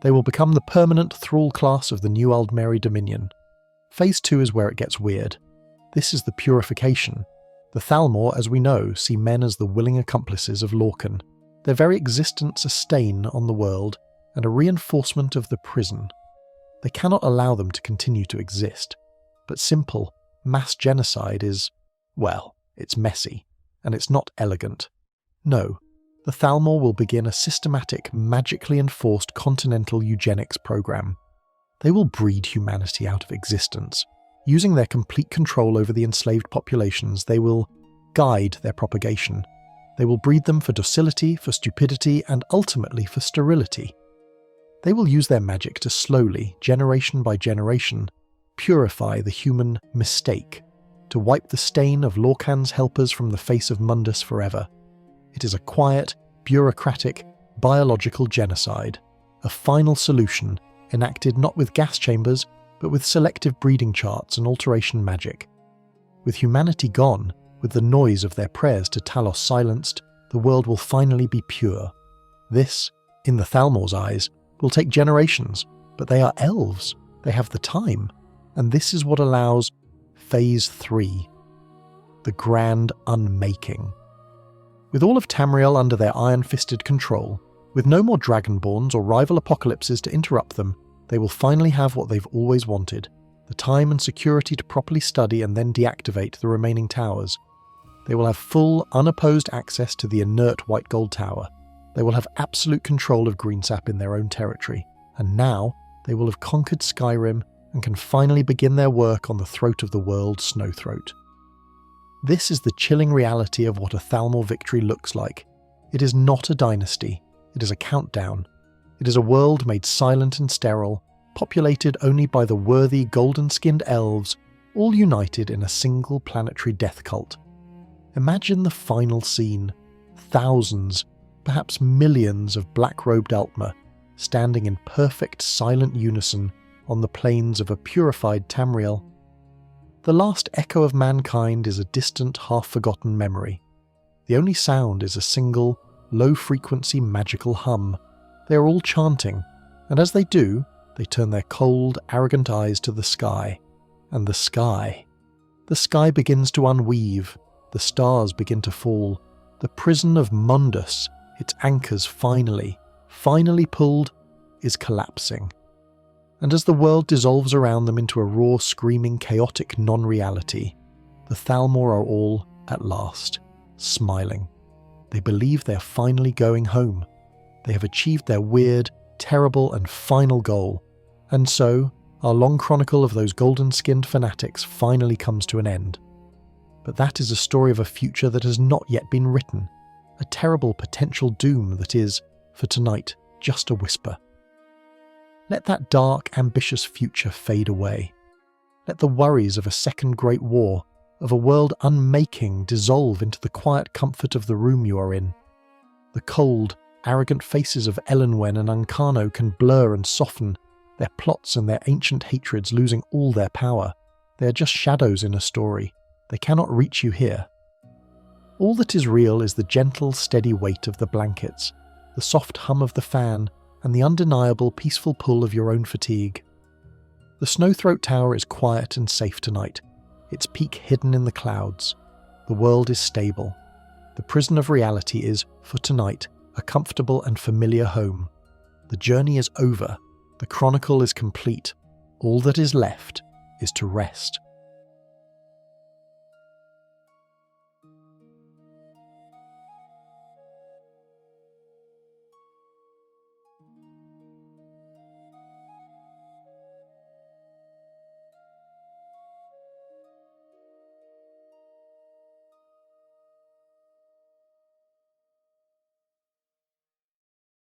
They will become the permanent thrall class of the new Aldmeri Dominion. Phase 2 is where it gets weird. This is the purification. The Thalmor, as we know, see men as the willing accomplices of Lorcan, their very existence a stain on the world and a reinforcement of the prison. They cannot allow them to continue to exist. But simple, mass genocide is, well, it's messy, and it's not elegant. No, the Thalmor will begin a systematic, magically enforced continental eugenics program. They will breed humanity out of existence. Using their complete control over the enslaved populations, they will guide their propagation. They will breed them for docility, for stupidity, and ultimately for sterility. They will use their magic to slowly, generation by generation, purify the human mistake, to wipe the stain of Lorcan's helpers from the face of Mundus forever. It is a quiet, bureaucratic, biological genocide, a final solution enacted not with gas chambers, but with selective breeding charts and alteration magic. With humanity gone, with the noise of their prayers to Talos silenced, the world will finally be pure. This, in the Thalmor's eyes, will take generations, but they are elves, they have the time, and this is what allows Phase 3, the grand unmaking. With all of Tamriel under their iron-fisted control, with no more Dragonborns or rival apocalypses to interrupt them, they will finally have what they've always wanted, the time and security to properly study and then deactivate the remaining towers. They will have full, unopposed access to the inert White Gold Tower. They will have absolute control of Greensap in their own territory, and now they will have conquered Skyrim and can finally begin their work on the throat of the world, Snowthroat. This is the chilling reality of what a Thalmor victory looks like. It is not a dynasty, it is a countdown. It is a world made silent and sterile, populated only by the worthy golden-skinned elves, all united in a single planetary death cult. Imagine the final scene. Thousands, perhaps millions of black-robed Altmer, standing in perfect silent unison on the plains of a purified Tamriel. The last echo of mankind is a distant, half-forgotten memory. The only sound is a single, low-frequency magical hum. They are all chanting, and as they do, they turn their cold, arrogant eyes to the sky. And the sky begins to unweave, the stars begin to fall. The prison of Mundus, its anchors finally pulled, is collapsing. And as the world dissolves around them into a raw, screaming, chaotic non-reality, the Thalmor are all, at last, smiling. They believe they are finally going home. They have achieved their weird, terrible and final goal. And so, our long chronicle of those golden-skinned fanatics finally comes to an end. But that is a story of a future that has not yet been written, a terrible potential doom that is, for tonight, just a whisper. Let that dark, ambitious future fade away. Let the worries of a second great war, of a world unmaking, dissolve into the quiet comfort of the room you are in. The cold, arrogant faces of Elenwen and Uncano can blur and soften, their plots and their ancient hatreds losing all their power. They are just shadows in a story. They cannot reach you here. All that is real is the gentle, steady weight of the blankets, the soft hum of the fan, and the undeniable, peaceful pull of your own fatigue. The Snowthroat Tower is quiet and safe tonight, its peak hidden in the clouds. The world is stable. The prison of reality is, for tonight, a comfortable and familiar home. The journey is over. The The chronicle is complete. All that is left is to rest.